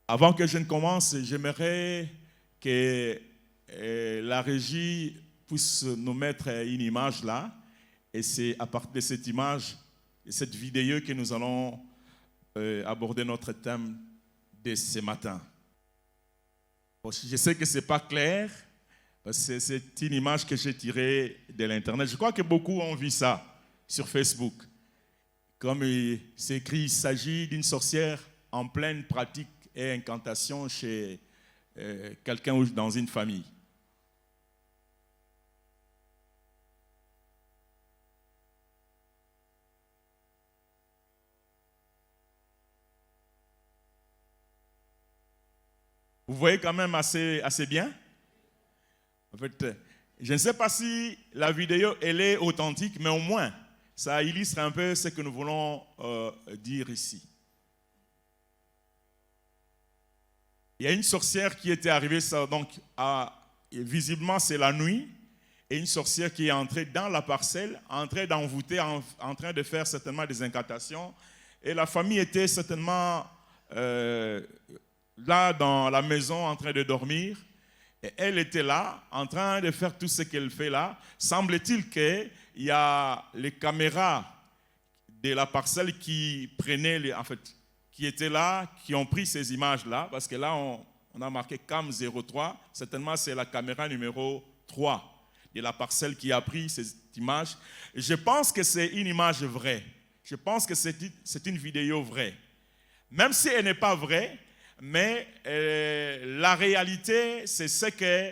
Avant que je ne commence, j'aimerais que la régie puisse nous mettre une image là. Et c'est à partir de cette image, de cette vidéo que nous allons aborder notre thème de ce matin. Bon, je sais que ce n'est pas clair, parce que c'est une image que j'ai tirée de l'Internet. Je crois que beaucoup ont vu ça sur Facebook. Comme c'est écrit, il s'agit d'une sorcière en pleine pratique et incantation chez quelqu'un ou dans une famille. Vous voyez quand même assez bien? En fait, je ne sais pas si la vidéo elle est authentique, mais au moins, ça illustre un peu ce que nous voulons dire ici. Il y a une sorcière qui était arrivée, donc visiblement c'est la nuit, et une sorcière qui est entrée dans la parcelle, en train d'envoûter, en train de faire certainement des incantations, et la famille était certainement là dans la maison en train de dormir, et elle était là en train de faire tout ce qu'elle fait là. Semble-t-il qu'il y a les caméras de la parcelle qui prenaient, qui étaient là, qui ont pris ces images-là, parce que là, on a marqué CAM 03, certainement c'est la caméra numéro 3 de la parcelle qui a pris ces images. Je pense que c'est une image vraie. Je pense que c'est une vidéo vraie. Même si elle n'est pas vraie, mais la réalité, c'est ce que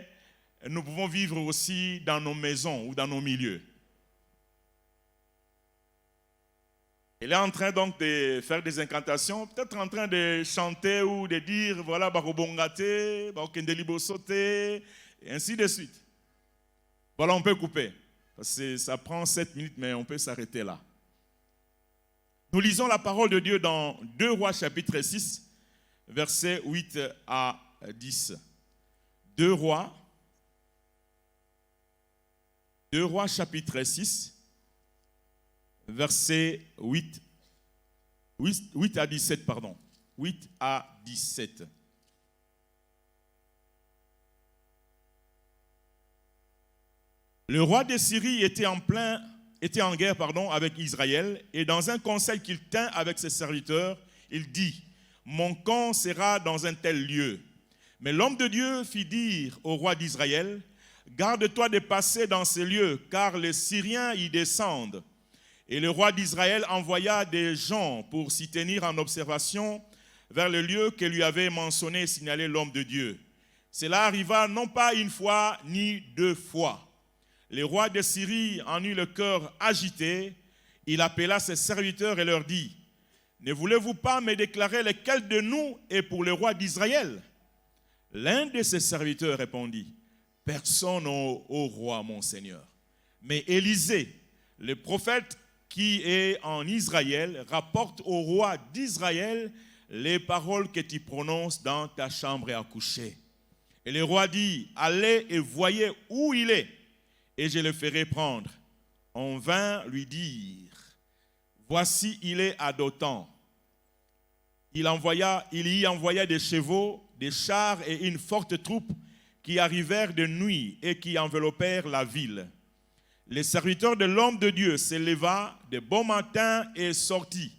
nous pouvons vivre aussi dans nos maisons ou dans nos milieux. Elle est en train donc de faire des incantations, peut-être en train de chanter ou de dire, voilà, Barobongate, Barokendelibosote, et ainsi de suite. Voilà, on peut couper. Parce que ça prend 7 minutes, mais on peut s'arrêter là. Nous lisons la parole de Dieu dans 2 Rois chapitre 6, versets 8 à 10. 2 Rois chapitre 6, versets 8 à 17, pardon. 8 à 17. Le roi de Syrie était en guerre avec Israël, et dans un conseil qu'il tint avec ses serviteurs, il dit: mon camp sera dans un tel lieu. Mais l'homme de Dieu fit dire au roi d'Israël: garde-toi de passer dans ces lieux, car les Syriens y descendent. Et le roi d'Israël envoya des gens pour s'y tenir en observation vers le lieu que lui avait mentionné et signalé l'homme de Dieu. Cela arriva non pas une fois ni 2 fois. Le roi de Syrie en eut le cœur agité. Il appela ses serviteurs et leur dit: ne voulez-vous pas me déclarer lequel de nous est pour le roi d'Israël? L'un de ses serviteurs répondit: personne au roi, mon Seigneur. Mais Élisée, le prophète qui est en Israël, rapporte au roi d'Israël les paroles que tu prononces dans ta chambre à coucher. Et le roi dit: allez et voyez où il est, et je le ferai prendre. On vint lui dire: voici, il est à Dothan. Il y envoya des chevaux, des chars et une forte troupe qui arrivèrent de nuit et qui enveloppèrent la ville. Les serviteurs de l'homme de Dieu se leva de bon matin et sortit.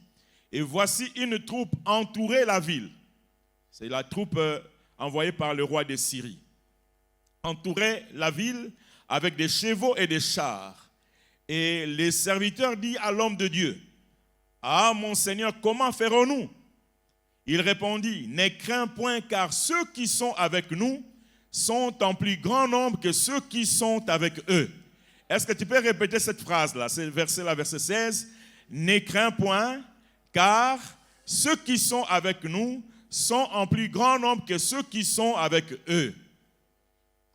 Et voici une troupe entourait la ville. C'est la troupe envoyée par le roi de Syrie. Entourait la ville avec des chevaux et des chars. Et les serviteurs disent à l'homme de Dieu: ah, mon Seigneur, comment ferons-nous? Il répondit: ne crains point, car ceux qui sont avec nous sont en plus grand nombre que ceux qui sont avec eux. Est-ce que tu peux répéter cette phrase-là? C'est verset 16. Ne crains point, car ceux qui sont avec nous sont en plus grand nombre que ceux qui sont avec eux.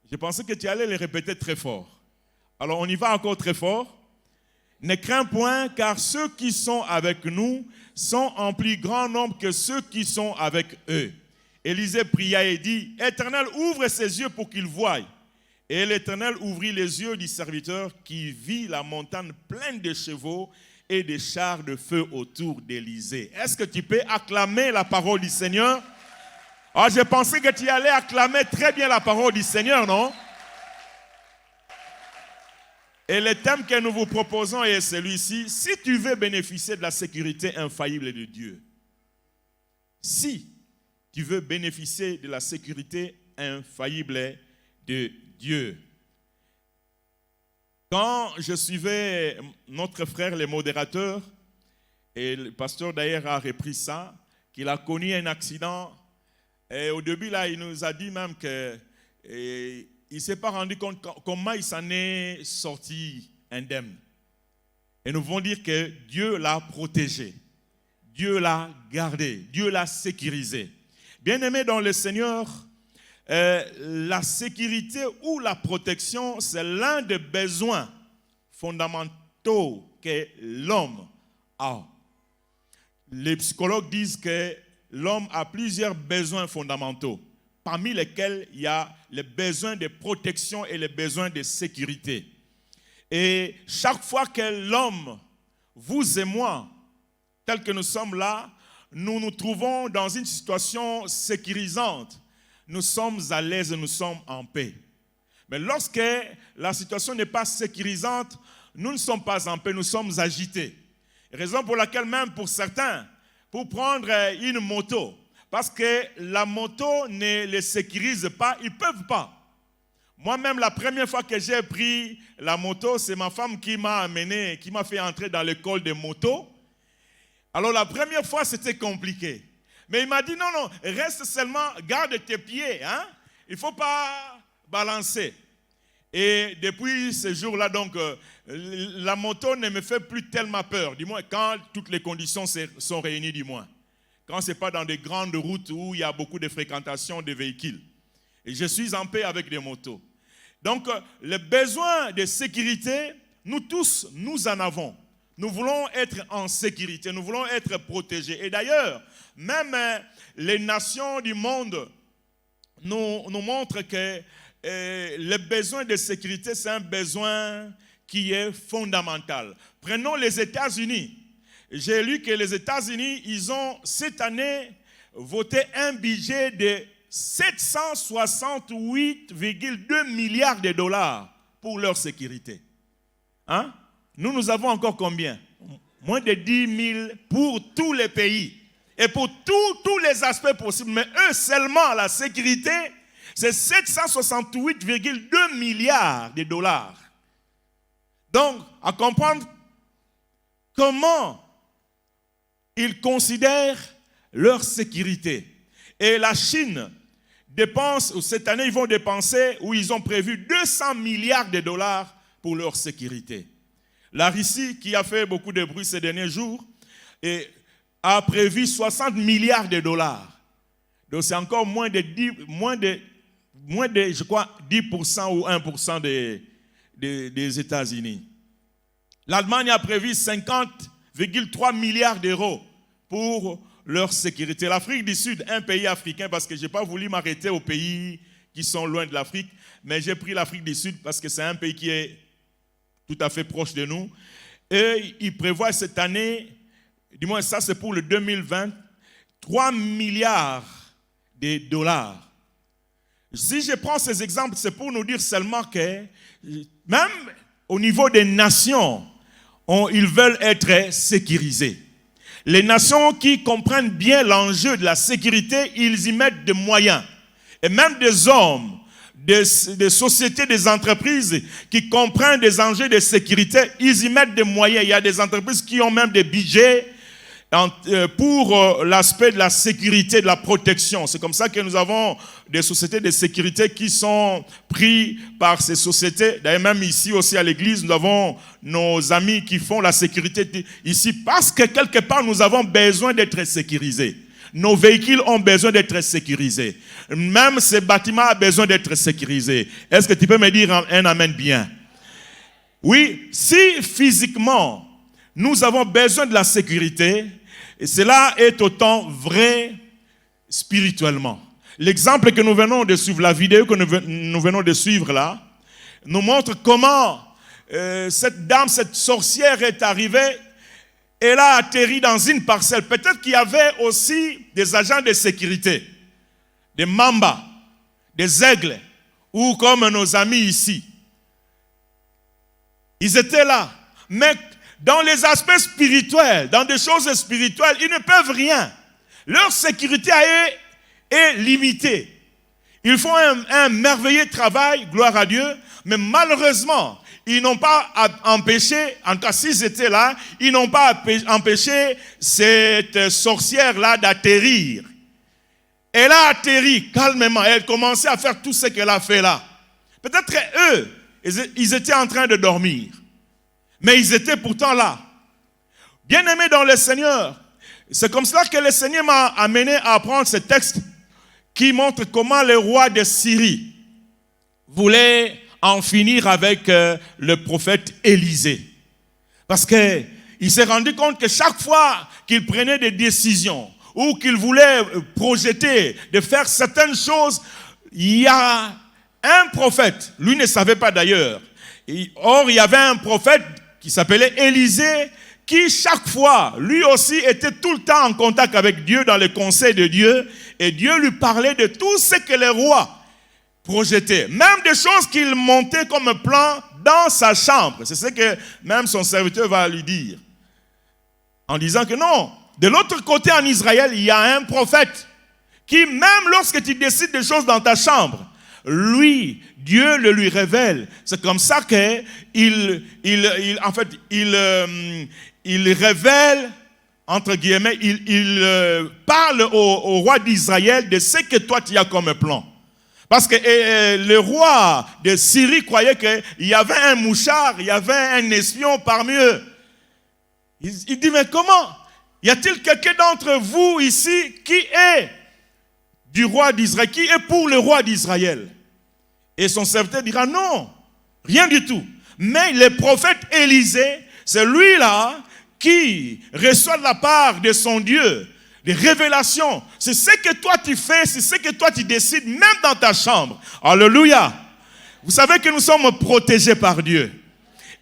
Je pensais que tu allais les répéter très fort. Alors on y va encore très fort. Ne crains point, car ceux qui sont avec nous sont en plus grand nombre que ceux qui sont avec eux. Élisée pria et dit: Éternel, ouvre ses yeux pour qu'il voie. Et l'Éternel ouvrit les yeux du serviteur qui vit la montagne pleine de chevaux et des chars de feu autour d'Élisée. Est-ce que tu peux acclamer la parole du Seigneur? Ah, je pensais que tu allais acclamer très bien la parole du Seigneur, non? Et le thème que nous vous proposons est celui-ci. Si tu veux bénéficier de la sécurité infaillible de Dieu, si tu veux bénéficier de la sécurité infaillible de Dieu. Quand je suivais notre frère, le modérateur, et le pasteur d'ailleurs a repris ça, qu'il a connu un accident. Et au début, là, il nous a dit même qu'il ne s'est pas rendu compte comment il s'en est sorti indemne. Et nous voulons dire que Dieu l'a protégé, Dieu l'a gardé, Dieu l'a sécurisé. Bien-aimés dans le Seigneur, la sécurité ou la protection, c'est l'un des besoins fondamentaux que l'homme a. Les psychologues disent que l'homme a plusieurs besoins fondamentaux, parmi lesquels il y a les besoins de protection et les besoins de sécurité. Et chaque fois que l'homme, vous et moi, tels que nous sommes là, nous nous trouvons dans une situation sécurisante, nous sommes à l'aise, nous sommes en paix. Mais lorsque la situation n'est pas sécurisante, nous ne sommes pas en paix, nous sommes agités. Raison pour laquelle même pour certains, pour prendre une moto, parce que la moto ne les sécurise pas, ils ne peuvent pas. Moi-même, la première fois que j'ai pris la moto, c'est ma femme qui m'a amené, qui m'a fait entrer dans l'école de moto. Alors la première fois, c'était compliqué. Mais il m'a dit, non, reste seulement, garde tes pieds. Hein? Il ne faut pas balancer. Et depuis ce jour-là, donc, la moto ne me fait plus tellement peur. Du moins, quand toutes les conditions sont réunies, du moins. Quand ce n'est pas dans des grandes routes où il y a beaucoup de fréquentation de véhicules. Et je suis en paix avec des motos. Donc, les besoins de sécurité, nous tous, nous en avons. Nous voulons être en sécurité, nous voulons être protégés. Et d'ailleurs, même les nations du monde nous montrent que le besoin de sécurité, c'est un besoin qui est fondamental. Prenons les États-Unis. J'ai lu que les États-Unis, ils ont cette année voté un budget de 768,2 milliards de dollars pour leur sécurité. Hein? Nous avons encore combien? Moins de 10 000 pour tous les pays. Et pour tous les aspects possibles. Mais eux seulement, la sécurité, c'est 768,2 milliards de dollars. Donc, à comprendre comment ils considèrent leur sécurité. Et la Chine dépense, cette année, ils vont dépenser, ou ils ont prévu 200 milliards de dollars pour leur sécurité. La Russie, qui a fait beaucoup de bruit ces derniers jours, a prévu 60 milliards de dollars. Donc c'est encore moins de, je crois, 10% ou 1% des États-Unis. L'Allemagne a prévu 50,3 milliards d'euros pour leur sécurité. L'Afrique du Sud, un pays africain, parce que je n'ai pas voulu m'arrêter aux pays qui sont loin de l'Afrique, mais j'ai pris l'Afrique du Sud parce que c'est un pays qui est tout à fait proche de nous. Et il prévoit cette année, du moins ça c'est pour le 2020, 3 milliards de dollars. Si je prends ces exemples, c'est pour nous dire seulement que même au niveau des nations, ils veulent être sécurisés. Les nations qui comprennent bien l'enjeu de la sécurité, ils y mettent des moyens. Et même des hommes, des sociétés, des entreprises qui comprennent des enjeux de sécurité, ils y mettent des moyens. Il y a des entreprises qui ont même des budgets pour l'aspect de la sécurité, de la protection. C'est comme ça que nous avons des sociétés de sécurité qui sont prises par ces sociétés. D'ailleurs, même ici aussi à l'église, nous avons nos amis qui font la sécurité ici parce que quelque part, nous avons besoin d'être sécurisés. Nos véhicules ont besoin d'être sécurisés. Même ces bâtiments ont besoin d'être sécurisés. Est-ce que tu peux me dire un amen bien? Oui, si physiquement, nous avons besoin de la sécurité, et cela est autant vrai spirituellement. L'exemple que nous venons de suivre, la vidéo que nous venons de suivre là, nous montre comment cette dame, cette sorcière est arrivée. Elle a atterri dans une parcelle. Peut-être qu'il y avait aussi des agents de sécurité. des mambas, des aigles, ou comme nos amis ici. Ils étaient là. Mais dans les aspects spirituels, dans des choses spirituelles, ils ne peuvent rien. Leur sécurité est limitée. Ils font un merveilleux travail, gloire à Dieu, mais malheureusement, ils n'ont pas empêché, en tout cas s'ils étaient là, ils n'ont pas empêché cette sorcière-là d'atterrir. Elle a atterri calmement, elle commençait à faire tout ce qu'elle a fait là. Peut-être eux, ils étaient en train de dormir, mais ils étaient pourtant là. Bien-aimés dans le Seigneur, c'est comme cela que le Seigneur m'a amené à apprendre ce texte qui montre comment le roi de Syrie voulait en finir avec le prophète Élisée. Parce qu'il s'est rendu compte que chaque fois qu'il prenait des décisions ou qu'il voulait projeter de faire certaines choses, il y a un prophète, lui ne savait pas d'ailleurs. Or, il y avait un prophète qui s'appelait Élisée, qui chaque fois, lui aussi, était tout le temps en contact avec Dieu, dans le conseil de Dieu, et Dieu lui parlait de tout ce que les rois projetaient, même des choses qu'il montait comme plan dans sa chambre. C'est ce que même son serviteur va lui dire, en disant que non, de l'autre côté en Israël, il y a un prophète qui, même lorsque tu décides des choses dans ta chambre, lui, Dieu le lui révèle. C'est comme ça qu'il révèle, entre guillemets, il parle au roi d'Israël de ce que toi tu as comme plan. Parce que le roi de Syrie croyait qu'il y avait un mouchard, il y avait un espion parmi eux. Il dit, mais comment? Y a-t-il quelqu'un d'entre vous ici qui est du roi d'Israël, qui est pour le roi d'Israël? Et son serviteur dira, non, rien du tout. Mais le prophète Élisée, c'est lui-là qui reçoit de la part de son Dieu des révélations. C'est ce que toi tu fais, c'est ce que toi tu décides, même dans ta chambre. Alléluia. Vous savez que nous sommes protégés par Dieu.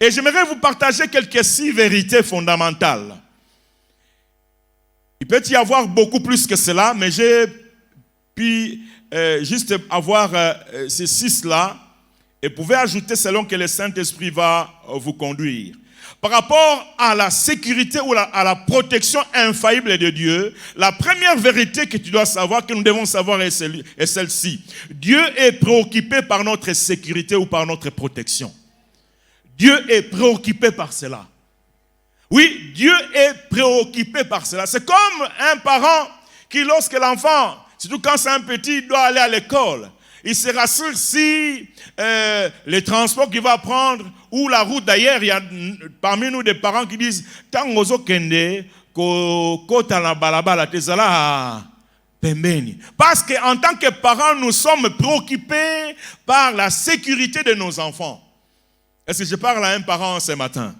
Et j'aimerais vous partager quelques 6 vérités fondamentales. Il peut y avoir beaucoup plus que cela, mais j'ai pu juste avoir ces 6-là et pouvez ajouter selon que le Saint-Esprit va vous conduire. Par rapport à la sécurité ou à la protection infaillible de Dieu, la première vérité que tu dois savoir, que nous devons savoir est celle-ci. Dieu est préoccupé par notre sécurité ou par notre protection. Dieu est préoccupé par cela. Oui, Dieu est préoccupé par cela. C'est comme un parent qui, lorsque l'enfant, surtout quand c'est un petit, doit aller à l'école, il se rassure si les transports qu'il va prendre ou la route. D'ailleurs, il y a parmi nous des parents qui disent Tangozo kende kota la balabala tezala pembeni. Parce qu'en tant que parents, nous sommes préoccupés par la sécurité de nos enfants. Est-ce que je parle à un parent ce matin?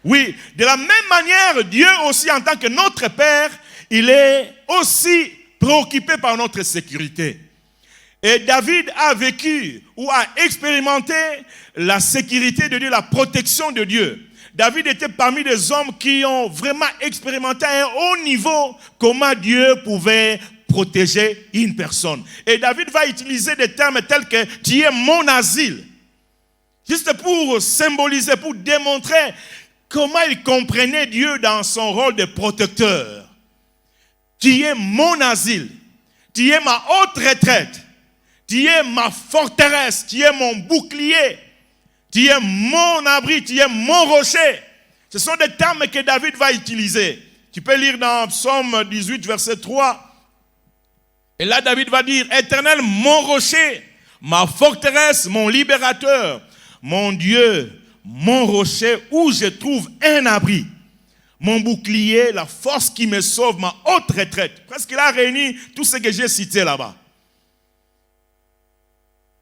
Oui, de la même manière, Dieu aussi, en tant que notre Père, il est aussi préoccupé par notre sécurité. Et David a vécu ou a expérimenté la sécurité de Dieu, la protection de Dieu. David était parmi des hommes qui ont vraiment expérimenté à un haut niveau comment Dieu pouvait protéger une personne. Et David va utiliser des termes tels que « tu es mon asile ». Juste pour symboliser, pour démontrer comment il comprenait Dieu dans son rôle de protecteur. Tu es mon asile, tu es ma haute retraite. Tu es ma forteresse, tu es mon bouclier, tu es mon abri, tu es mon rocher. Ce sont des termes que David va utiliser. Tu peux lire dans Psaume 18, verset 3. Et là, David va dire, Éternel, mon rocher, ma forteresse, mon libérateur, mon Dieu, mon rocher, où je trouve un abri. Mon bouclier, la force qui me sauve, ma haute retraite. Presque il a réuni tout ce que j'ai cité là-bas.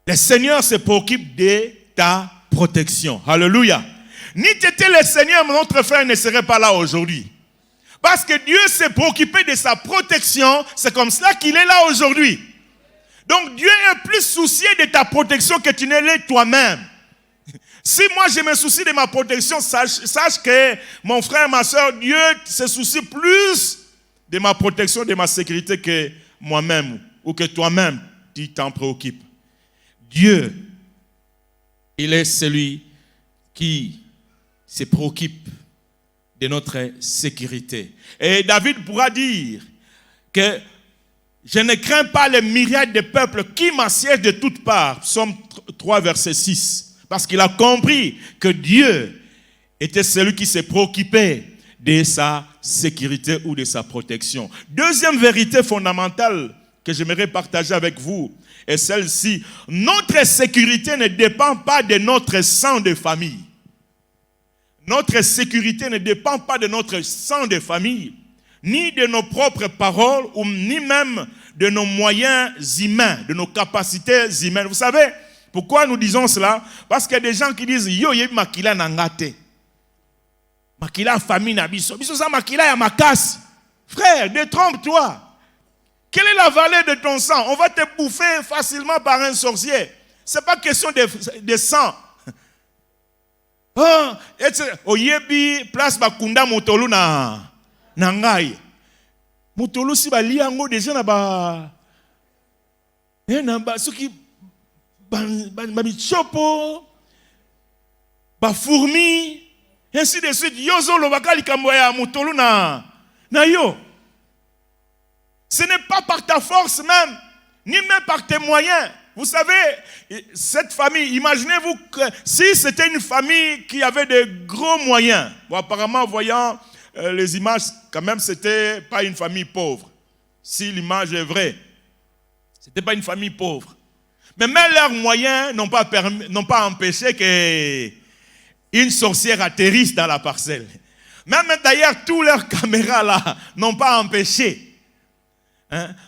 Le Seigneur se préoccupe de ta protection. Alléluia. Ni t'étais le Seigneur, notre frère ne serait pas là aujourd'hui. Parce que Dieu s'est préoccupé de sa protection, c'est comme cela qu'il est là aujourd'hui. Donc Dieu est plus soucié de ta protection que tu ne l'es toi-même. Si moi je me soucie de ma protection, sache que mon frère, ma soeur, Dieu se soucie plus de ma protection, de ma sécurité que moi-même ou que toi-même. tu t'en préoccupes. Dieu, il est celui qui se préoccupe de notre sécurité. Et David pourra dire que je ne crains pas les myriades de peuples qui m'assiègent de toutes parts. Psaume 3, verset 6. Parce qu'il a compris que Dieu était celui qui se préoccupait de sa sécurité ou de sa protection. Deuxième vérité fondamentale que j'aimerais partager avec vous est celle-ci. Notre sécurité ne dépend pas de notre sang de famille. Notre sécurité ne dépend pas de notre sang de famille, ni de nos propres paroles, ou ni même de nos moyens humains, de nos capacités humaines. Vous savez pourquoi nous disons cela? Parce qu'il y a des gens qui disent « Yo, yé makila nangate ». Makila famille na biso. Biso sa makila ya makas. Frère, détrompe-toi. Quelle est la valeur de ton sang? On va te bouffer facilement par un sorcier. Ce n'est pas question de sang. Oyebi place bakunda motolu na ngai. Motolu si ba liango déjà na ba soki ba bichopo ba fourmi ainsi de suite. Yozo lo bakali kambo ya motolu na yo. Ce n'est pas par ta force même, ni même par tes moyens. Vous savez, cette famille, imaginez-vous que si c'était une famille qui avait de gros moyens, bon, apparemment, voyant les images, quand même, ce n'était pas une famille pauvre. Si l'image est vraie, ce n'était pas une famille pauvre. Mais même leurs moyens n'ont pas empêché qu'une sorcière atterrisse dans la parcelle. Même d'ailleurs, tous leurs caméras là n'ont pas empêché.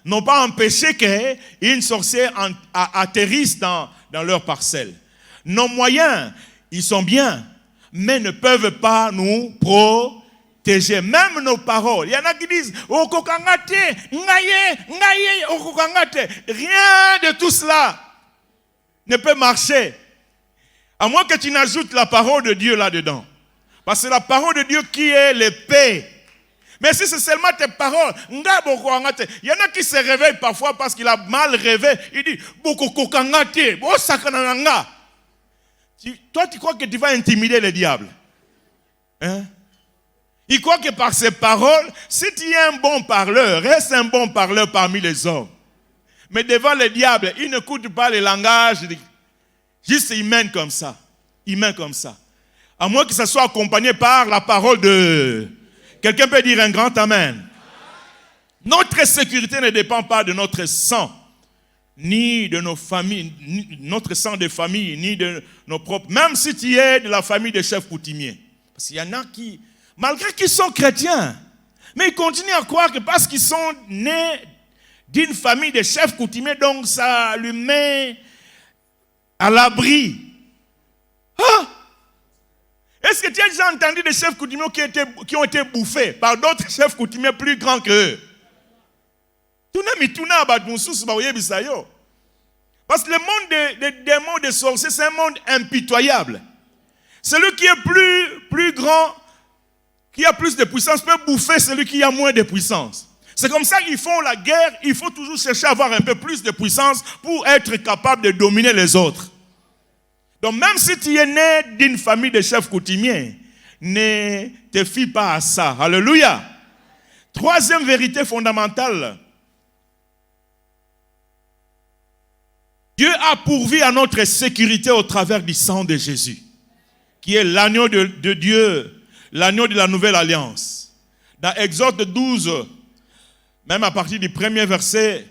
N'ont pas empêché qu'une sorcière atterrisse dans leur parcelle. Nos moyens, ils sont bien, mais ne peuvent pas nous protéger. Même nos paroles. Il y en a qui disent rien de tout cela ne peut marcher. À moins que tu n'ajoutes la parole de Dieu là-dedans. Parce que c'est la parole de Dieu qui est l'épée. Mais si c'est seulement tes paroles, il y en a qui se réveillent parfois parce qu'il a mal rêvé. Il dit, toi, tu crois que tu vas intimider le diable? Hein? Il croit que par ses paroles, si tu es un bon parleur, reste un bon parleur parmi les hommes. Mais devant le diable, il n'écoute pas le langage juste humain comme ça. Humain comme ça. À moins que ça soit accompagné par la parole de... Quelqu'un peut dire un grand amen. Notre sécurité ne dépend pas de notre sang, ni de nos familles, ni notre sang de famille, ni de nos propres. Même si tu es de la famille des chefs coutumiers. Parce qu'il y en a qui, malgré qu'ils sont chrétiens, mais ils continuent à croire que parce qu'ils sont nés d'une famille de chefs coutumiers, donc ça lui met à l'abri. Ah! Est-ce que tu as déjà entendu des chefs coutumiers qui ont été bouffés par d'autres chefs coutumiers plus grands qu'eux? Parce que le monde des démons, des sorciers, c'est un monde impitoyable. Celui qui est plus grand, qui a plus de puissance, peut bouffer celui qui a moins de puissance. C'est comme ça qu'ils font la guerre. Il faut toujours chercher à avoir un peu plus de puissance pour être capable de dominer les autres. Donc même si tu es né d'une famille de chefs coutumiers, ne te fie pas à ça. Alléluia. Troisième vérité fondamentale. Dieu a pourvu à notre sécurité au travers du sang de Jésus, qui est l'agneau de Dieu, l'agneau de la nouvelle alliance. Dans Exode 12, même à partir du premier verset,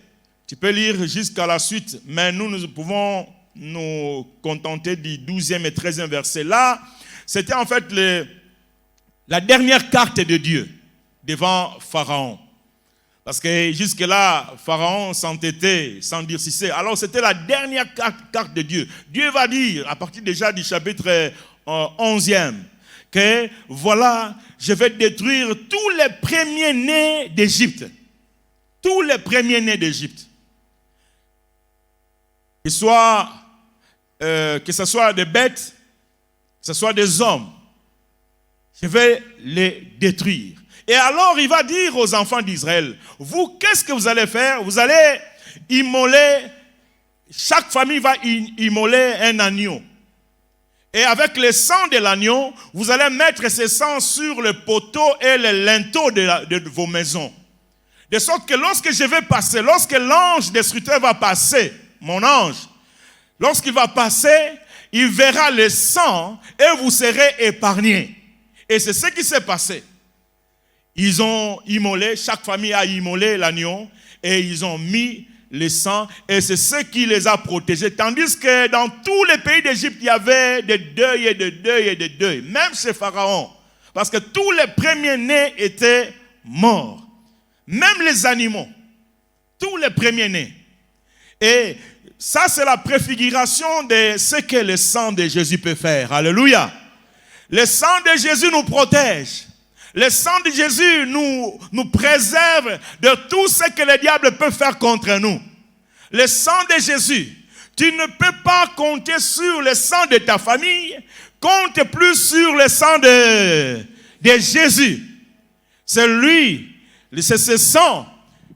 tu peux lire jusqu'à la suite, mais nous pouvons nous contenter du 12e et 13e verset. Là, c'était en fait la dernière carte de Dieu devant Pharaon. Parce que jusque-là, Pharaon s'entêtait, s'endurcissait. Alors c'était la dernière carte de Dieu. Dieu va dire, à partir déjà du chapitre 11e, que voilà, je vais détruire tous les premiers-nés d'Égypte. Tous les premiers-nés d'Égypte. Que ce soit des bêtes, que ce soit des hommes, je vais les détruire. Et alors il va dire aux enfants d'Israël, vous, qu'est-ce que vous allez faire? Vous allez immoler chaque famille va immoler un agneau. Et avec le sang de l'agneau, vous allez mettre ce sang sur le poteau et le linteau de vos maisons. De sorte que lorsque je vais passer, lorsque l'ange destructeur va passer, mon ange, lorsqu'il va passer, il verra le sang et vous serez épargnés. Et c'est ce qui s'est passé. Ils ont immolé, chaque famille a immolé l'agneau et ils ont mis le sang et c'est ce qui les a protégés. Tandis que dans tous les pays d'Égypte, il y avait des deuils et des deuils et des deuils. Même chez Pharaon. Parce que tous les premiers-nés étaient morts. Même les animaux. Tous les premiers-nés. Et ça, c'est la préfiguration de ce que le sang de Jésus peut faire. Alléluia. Le sang de Jésus nous protège. Le sang de Jésus nous préserve de tout ce que le diable peut faire contre nous. Le sang de Jésus, tu ne peux pas compter sur le sang de ta famille, compte plus sur le sang de Jésus. C'est lui, c'est ce sang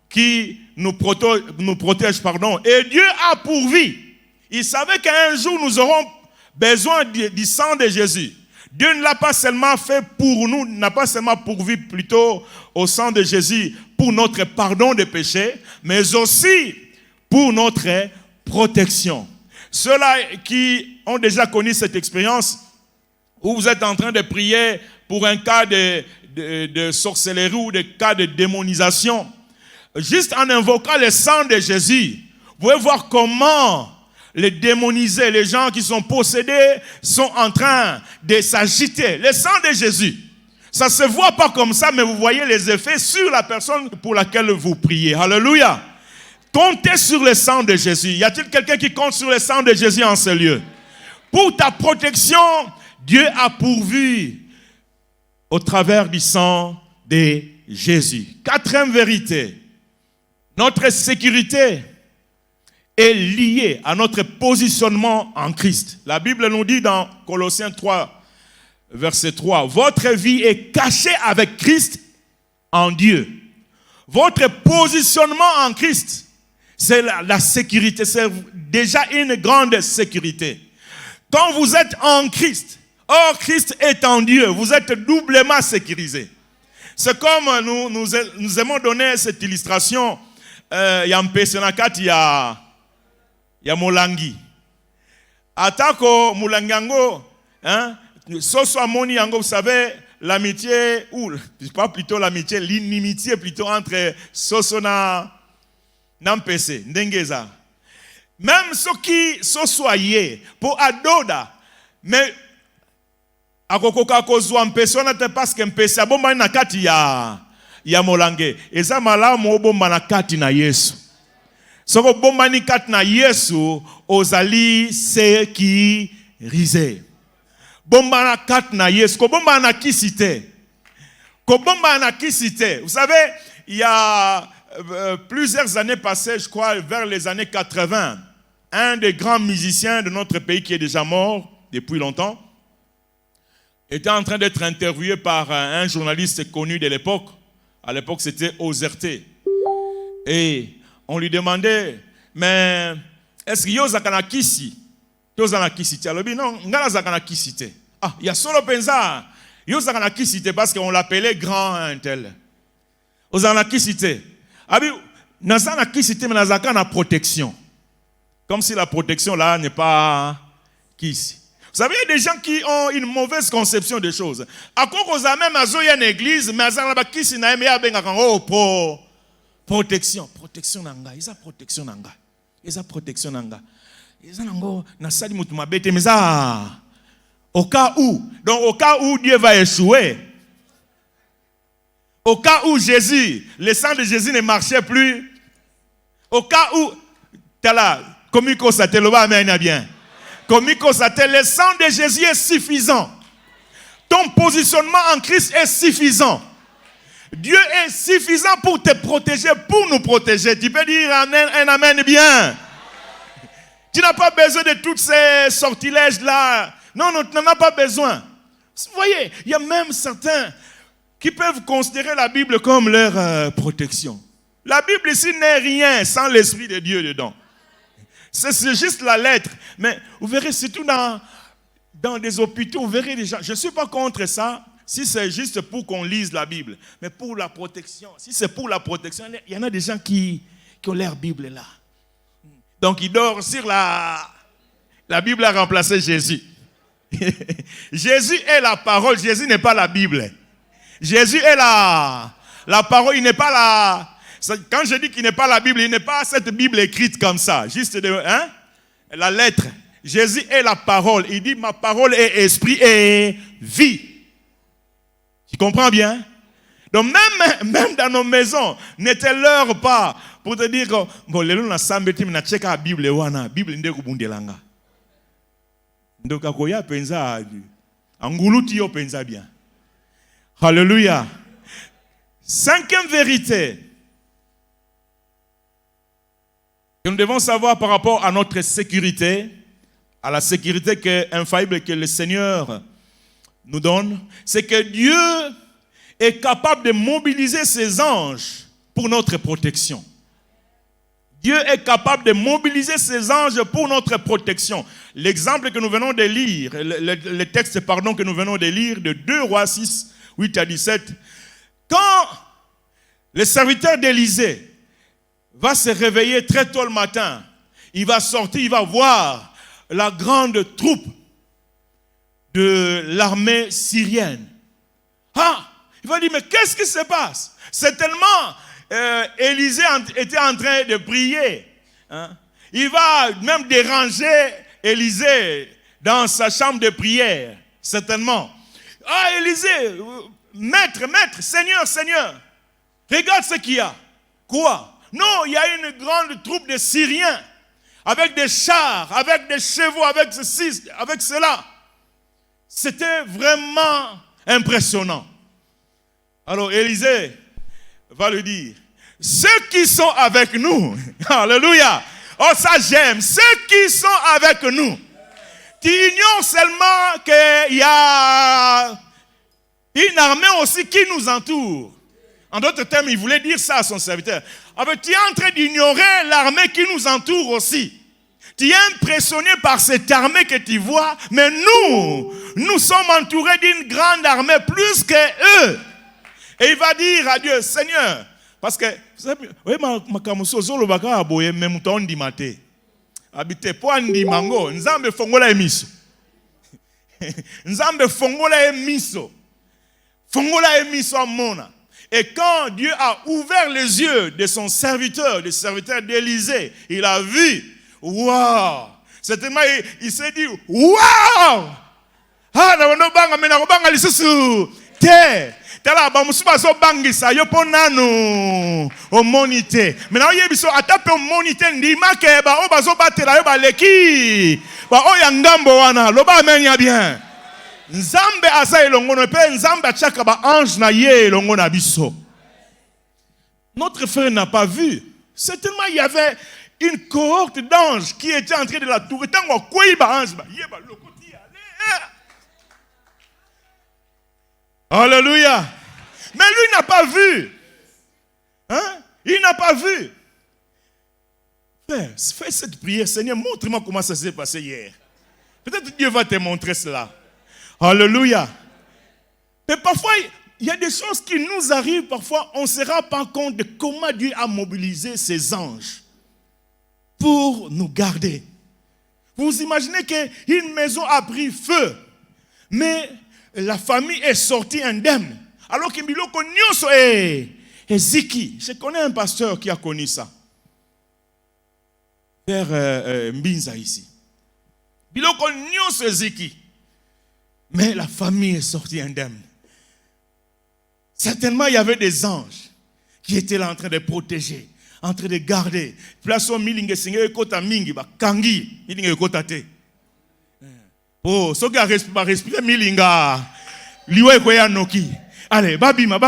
qui nous protège. Et Dieu a pourvu. Il savait qu'un jour nous aurons besoin du sang de Jésus. Dieu ne l'a pas seulement fait pour nous, n'a pas seulement pourvu plutôt au sang de Jésus pour notre pardon des péchés, mais aussi pour notre protection. Ceux-là qui ont déjà connu cette expérience, où vous êtes en train de prier pour un cas de sorcellerie ou de cas de démonisation, juste en invoquant le sang de Jésus, vous pouvez voir comment les démonisés, les gens qui sont possédés, sont en train de s'agiter. Le sang de Jésus, ça ne se voit pas comme ça, mais vous voyez les effets sur la personne pour laquelle vous priez. Alléluia. Comptez sur le sang de Jésus. Y a-t-il quelqu'un qui compte sur le sang de Jésus en ce lieu? Pour ta protection, Dieu a pourvu au travers du sang de Jésus. Quatrième vérité, notre sécurité est liée à notre positionnement en Christ. La Bible nous dit dans Colossiens 3, verset 3, « Votre vie est cachée avec Christ en Dieu. » Votre positionnement en Christ, c'est la sécurité, c'est déjà une grande sécurité. Quand vous êtes en Christ, or Christ est en Dieu, vous êtes doublement sécurisé. C'est comme nous aimons donner cette illustration. Il y a un personne il y a Molangi. Atako Molangango, hein? Soso amoni yango, vous savez, l'amitié, ou pas plutôt l'amitié, l'inimitié plutôt entre Soso na Mpese, Ndengeza. Même ceux qui sosoyé pour adoda, mais akokoka kozwa Mpese, on n'était pas ce que Mpese abomba na kati ya Molange. Eza malamu obomba na kati na Yesu. Soko bombani kat na Yesu ozali sécurisé. Bomba na kat na Yesu, ko bomba na kisite. Ko bomba na kisite. Vous savez, il y a plusieurs années passées, je crois vers les années 80, un des grands musiciens de notre pays qui est déjà mort depuis longtemps était en train d'être interviewé par un journaliste connu de l'époque. À l'époque, c'était Ozerté. Et on lui demandait, mais est-ce qu'il y a un kisi? Il y a un kisi. Non, il y a un kisi. Ah, il y a solo pensa. Il y a un kisi parce qu'on l'appelait grand un tel. Il y a un kisi. Ah oui, il y a un kisi, mais il y a une protection. Comme si la protection là n'est pas kisi. Vous savez, il y a des gens qui ont une mauvaise conception des choses. À quoi qu'on a même à une église, mais à la kisi na pour protection nanga, isa protection nanga. Isa protection nanga. Isa nango na sali mutu mabete mais ça au cas où. Donc au cas où Dieu va échouer. Au cas où Jésus, le sang de Jésus ne marchait plus. Au cas où tala komiko sateloba amena bien. Komiko satel, le sang de Jésus est suffisant. Ton positionnement en Christ est suffisant. Dieu est suffisant pour te protéger, pour nous protéger. Tu peux dire un amen bien. Tu n'as pas besoin de tous ces sortilèges-là. Non, tu n'en as pas besoin. Vous voyez, il y a même certains qui peuvent considérer la Bible comme leur protection. La Bible ici n'est rien sans l'Esprit de Dieu dedans. C'est juste la lettre. Mais vous verrez, surtout dans des hôpitaux, vous verrez les gens. Je ne suis pas contre ça, si c'est juste pour qu'on lise la Bible. Mais pour la protection, si c'est pour la protection, il y en a des gens qui ont leur Bible là. Donc ils dorment sur la Bible a remplacé Jésus. Jésus est la parole, Jésus n'est pas la Bible. Jésus est la parole, il n'est pas la... Quand je dis qu'il n'est pas la Bible, il n'est pas cette Bible écrite comme ça, juste la lettre. Jésus est la parole. Il dit, ma parole est esprit et vie. Tu comprends bien? Donc même dans nos maisons, n'était-leur pas pour te dire, bon, les gens na check la Bible, la Bible n'est pas bundelanga. Donc, akoya penza, anguluti yo penza bien. Alléluia. Cinquième vérité que nous devons savoir par rapport à notre sécurité, à la sécurité infaillible que le Seigneur nous donne, c'est que Dieu est capable de mobiliser ses anges pour notre protection. Dieu est capable de mobiliser ses anges pour notre protection. L'exemple que nous venons de lire, le texte que nous venons de lire, de 2 Rois 6, 8 à 17, quand le serviteur d'Élisée va se réveiller très tôt le matin, il va sortir, il va voir la grande troupe de l'armée syrienne. Il va dire, mais qu'est-ce qui se passe? C'est tellement Élisée était en train de prier. Il va même déranger Élisée dans sa chambre de prière, certainement. Élisée, maître, Seigneur, regarde ce qu'il y a. Quoi? Non, il y a une grande troupe de Syriens, avec des chars, avec des chevaux, avec ceci, avec cela. C'était vraiment impressionnant. Alors Élisée va lui dire, ceux qui sont avec nous, alléluia, oh ça j'aime, ceux qui sont avec nous, tu ignores seulement qu'il y a une armée aussi qui nous entoure. En d'autres termes, il voulait dire ça à son serviteur. Alors, tu es en train d'ignorer l'armée qui nous entoure aussi. Tu es impressionné par cette armée que tu vois, mais nous sommes entourés d'une grande armée plus que eux. Et il va dire à Dieu, Seigneur, parce que, vous savez, habite po andi mango, nzambe fongola emiso. Nzambe fongola emiso. Fongola emiso amona. Et quand Dieu a ouvert les yeux de son serviteur, le serviteur d'Élisée, il a vu, waouh! Certainement, il s'est dit, waouh! Ah, na banga mena banga lisusu. Te. Tala ba musuba so bangisa yo ponano o monite. Mena oyebiso atape o monite ndima ke ba o bazo batela yo ba leki. Ba o ya ngambo wana loba amenya bien. Nzambe asa elongono pe nzambe achaka ba ange na ye elongo na biso. Notre frère n'a pas vu. Certainement il y avait une cohorte d'anges qui était en train de la tour. Tango koi ba ange ba ye ba lokoti ale. Alléluia. Mais lui n'a pas vu. Il n'a pas vu. Frère, fais cette prière. Seigneur, montre-moi comment ça s'est passé hier. Peut-être Dieu va te montrer cela. Alléluia. Mais parfois, il y a des choses qui nous arrivent. Parfois, on ne se rend pas compte de comment Dieu a mobilisé ses anges pour nous garder. Vous imaginez qu'une maison a pris feu, mais la famille est sortie indemne. Alors que Biloko Nyonso est Ziki. Je connais un pasteur qui a connu ça. Père Mbinza ici. Biloko Nyonso est Ziki. Mais la famille est sortie indemne. Certainement, il y avait des anges qui étaient là en train de protéger, en train de garder. Place au milinge singe kota mingi ba kangi milinge kota te. Oh, so ga respirer milinga. Liwe koya noki. Allez, babima.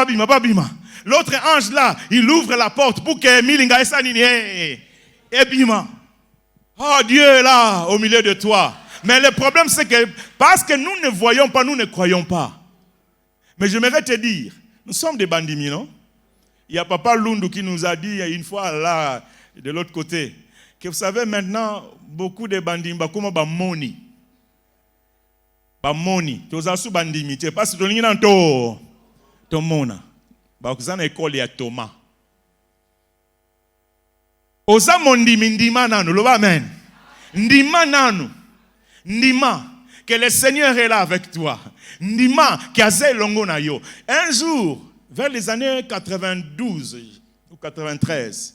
L'autre ange là, il ouvre la porte pour que milinga esanini et bima. Oh, Dieu est là au milieu de toi. Mais le problème c'est que parce que nous ne voyons pas, nous ne croyons pas. Mais j'aimerais te dire, nous sommes des bandits, non? Il y a Papa Lundu qui nous a dit une fois là, de l'autre côté, que vous savez maintenant, beaucoup de bandits, comment bamoni. Bamoni. Tozasu bandimi. Tu pas si tu n'as pas to mona. Bakuzana école ya Thomas. Oza mondimi ndima nanu. Loba amen. Ndima nanu. Ndima. Que le Seigneur est là avec toi. Ndima. Kiaze longo na yo. Un jour, vers les années 92 ou 93,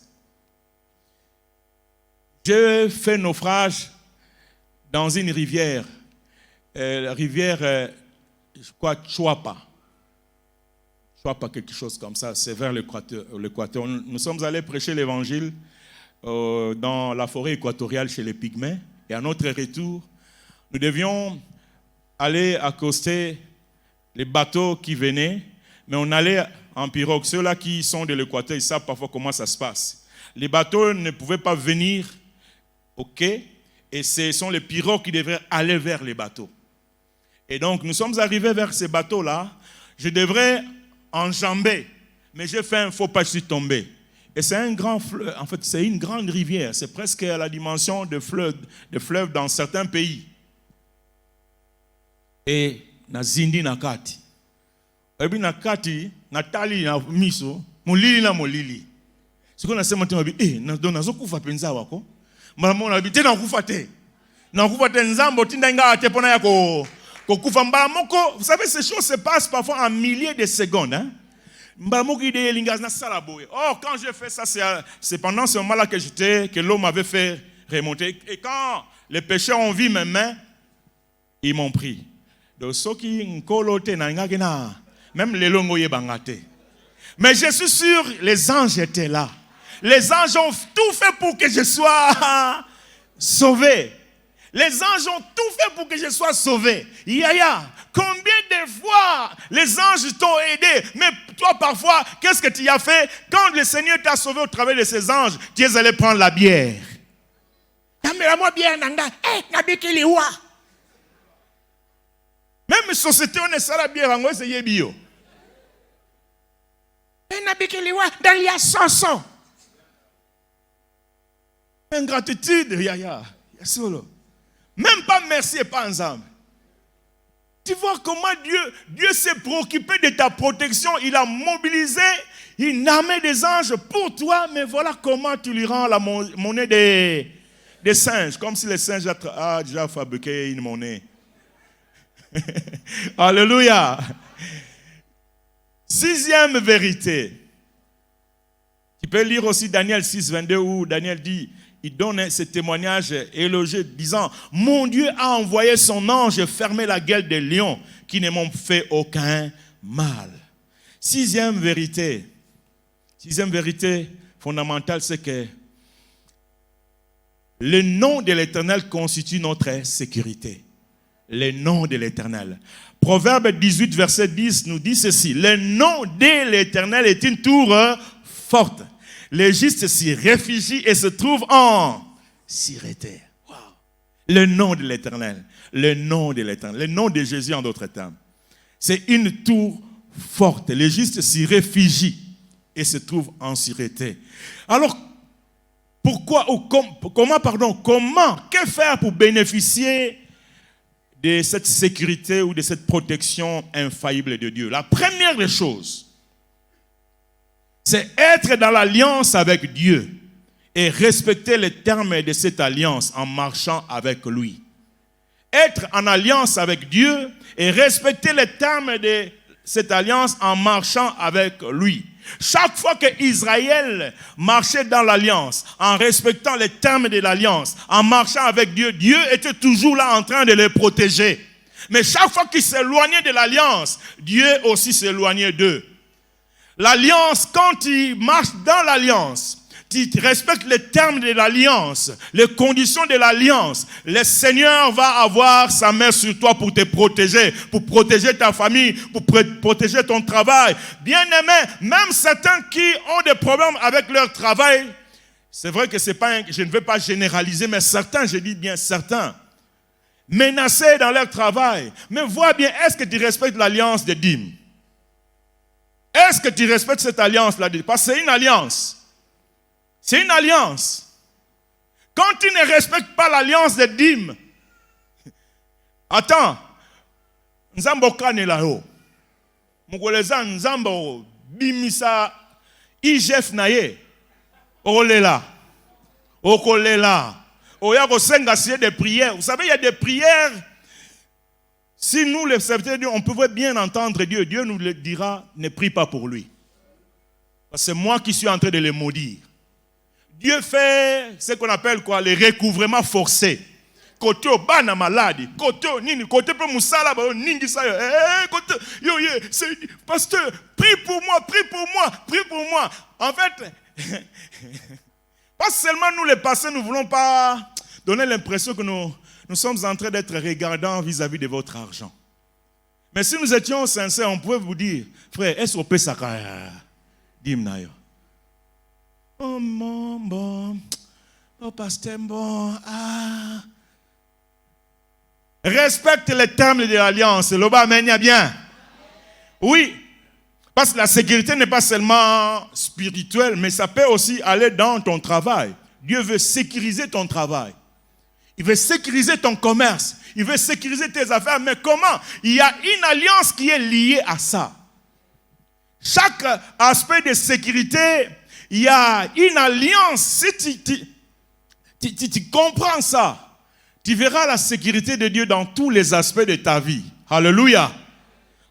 j'ai fait naufrage dans une rivière. La rivière, je crois, Chuapa. Chuapa, quelque chose comme ça. C'est vers l'Équateur. Nous sommes allés prêcher l'évangile dans la forêt équatoriale chez les Pygmées. Et à notre retour, nous devions aller accoster les bateaux qui venaient, mais on allait en pirogue. Ceux-là qui sont de l'Équateur, ils savent parfois comment ça se passe. Les bateaux ne pouvaient pas venir au quai, et ce sont les pirogues qui devraient aller vers les bateaux. Et donc, nous sommes arrivés vers ces bateaux-là. Je devrais enjamber, mais j'ai fait un faux pas, je suis tombé. Et c'est un grand fleuve, en fait, c'est une grande rivière. C'est presque à la dimension de fleuve dans certains pays. Et na zindi nakati. Ebi nakati, natali na miso, molili na molili. Siko na sema tena bi, nazo kufa penza wako. Mama na bi tena kufa te. Na kufa te nzambo tinda nga te pona yako. Kokufa mba moko, vous savez ces choses se passent parfois en milliers de secondes, hein. Mba moko ide lingas na sala boye. Oh, quand j'ai fait ça, c'est pendant ce moment-là que l'eau m'avait fait remonter. Et quand les pécheurs ont vu mes mains, ils m'ont pris. Donc, ceux qui nkolote na ngagena, même les longo yebangate. Mais je suis sûr, les anges étaient là. Les anges ont tout fait pour que je sois sauvé. Les anges ont tout fait pour que je sois sauvé. Yaya, combien de fois les anges t'ont aidé? Mais toi, parfois, qu'est-ce que tu as fait? Quand le Seigneur t'a sauvé au travers de ces anges, tu es allé prendre la bière. Même société, on est ça la bière, on est bio. Dans les chansons. Ingratitude, yaya. Même pas merci et pas ensemble. Tu vois comment Dieu s'est préoccupé de ta protection. Il a mobilisé une armée des anges pour toi. Mais voilà comment tu lui rends la monnaie des singes. Comme si les singes a déjà fabriqué une monnaie. Alléluia. Sixième vérité. Tu peux lire aussi Daniel 6, 22 où Daniel dit, il donne ce témoignage élogieux disant, mon Dieu a envoyé son ange fermer la gueule des lions qui ne m'ont fait aucun mal. Sixième vérité fondamentale, c'est que le nom de l'Éternel constitue notre sécurité. Le nom de l'Éternel. Proverbe 18, verset 10 nous dit ceci. Le nom de l'Éternel est une tour forte. Les justes s'y réfugient et se trouvent en sûreté. Wow. Le nom de l'Éternel. Le nom de l'Éternel. Le nom de Jésus en d'autres termes. C'est une tour forte. Les justes s'y réfugient et se trouvent en sûreté. Alors, comment, que faire pour bénéficier de cette sécurité ou de cette protection infaillible de Dieu? La première des choses, c'est être dans l'alliance avec Dieu et respecter les termes de cette alliance en marchant avec lui. Être en alliance avec Dieu et respecter les termes de cette alliance en marchant avec lui. Chaque fois que Israël marchait dans l'alliance, en respectant les termes de l'alliance, en marchant avec Dieu, Dieu était toujours là en train de les protéger. Mais chaque fois qu'ils s'éloignaient de l'alliance, Dieu aussi s'éloignait d'eux. L'alliance, quand tu marches dans l'alliance, tu respectes les termes de l'alliance, les conditions de l'alliance, le Seigneur va avoir sa main sur toi pour te protéger, pour protéger ta famille, pour protéger ton travail. Bien-aimé, même certains qui ont des problèmes avec leur travail, c'est vrai que c'est pas, je ne veux pas généraliser, mais certains, je dis bien certains, menacés dans leur travail. Mais vois bien, est-ce que tu respectes l'alliance de dîmes? Est-ce que tu respectes cette alliance-là? Parce que c'est une alliance. C'est une alliance. Quand tu ne respectes pas l'alliance des dîmes, attends, Nzambo kanela yo. Mugoleza Nzambo bimisa IGF naye. Olela. Okolela. Oya kosenga siye des prières. Vous savez, il y a des prières. Si nous, les serviteurs de Dieu, on pouvait bien entendre Dieu, Dieu nous le dira, ne prie pas pour lui. Parce que c'est moi qui suis en train de les maudire. Dieu fait ce qu'on appelle quoi, les recouvrements forcés. Côté au bana malade, côté au nini, côté pour moussala, nindi ça, côté, yo, pasteur, prie pour moi, prie pour moi, prie pour moi. En fait, pas seulement nous les pasteurs, nous ne voulons pas donner l'impression que nous sommes en train d'être regardants vis-à-vis de votre argent. Mais si nous étions sincères, on pouvait vous dire, frère, est-ce qu'on peut s'accueillir? Dis-moi. Oh mon bon, oh pasteur bon, ah. Respecte les termes de l'alliance. L'Oba mène bien. Oui. Parce que la sécurité n'est pas seulement spirituelle, mais ça peut aussi aller dans ton travail. Dieu veut sécuriser ton travail. Il veut sécuriser ton commerce. Il veut sécuriser tes affaires. Mais comment? Il y a une alliance qui est liée à ça. Chaque aspect de sécurité, il y a une alliance. Si tu comprends ça, tu verras la sécurité de Dieu dans tous les aspects de ta vie. Alléluia.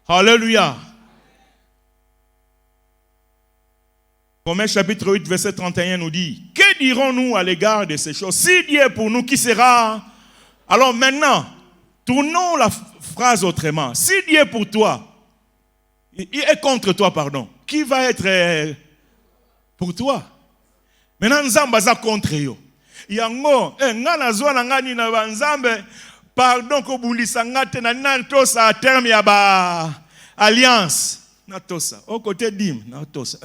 Alléluia. Romains chapitre 8, verset 31 nous dit, que dirons-nous à l'égard de ces choses? Si Dieu est pour nous, qui sera? Alors maintenant, tournons la phrase autrement. Si Dieu est pour toi, il est contre toi, pardon, qui va être pour toi? Maintenant, nous sommes contre eux. Yango, ngana zwana ngani na banzambe, pardon ko bundisa ngate na natosa a terme ya ba alliance. Natosa, au côté dim, natosa.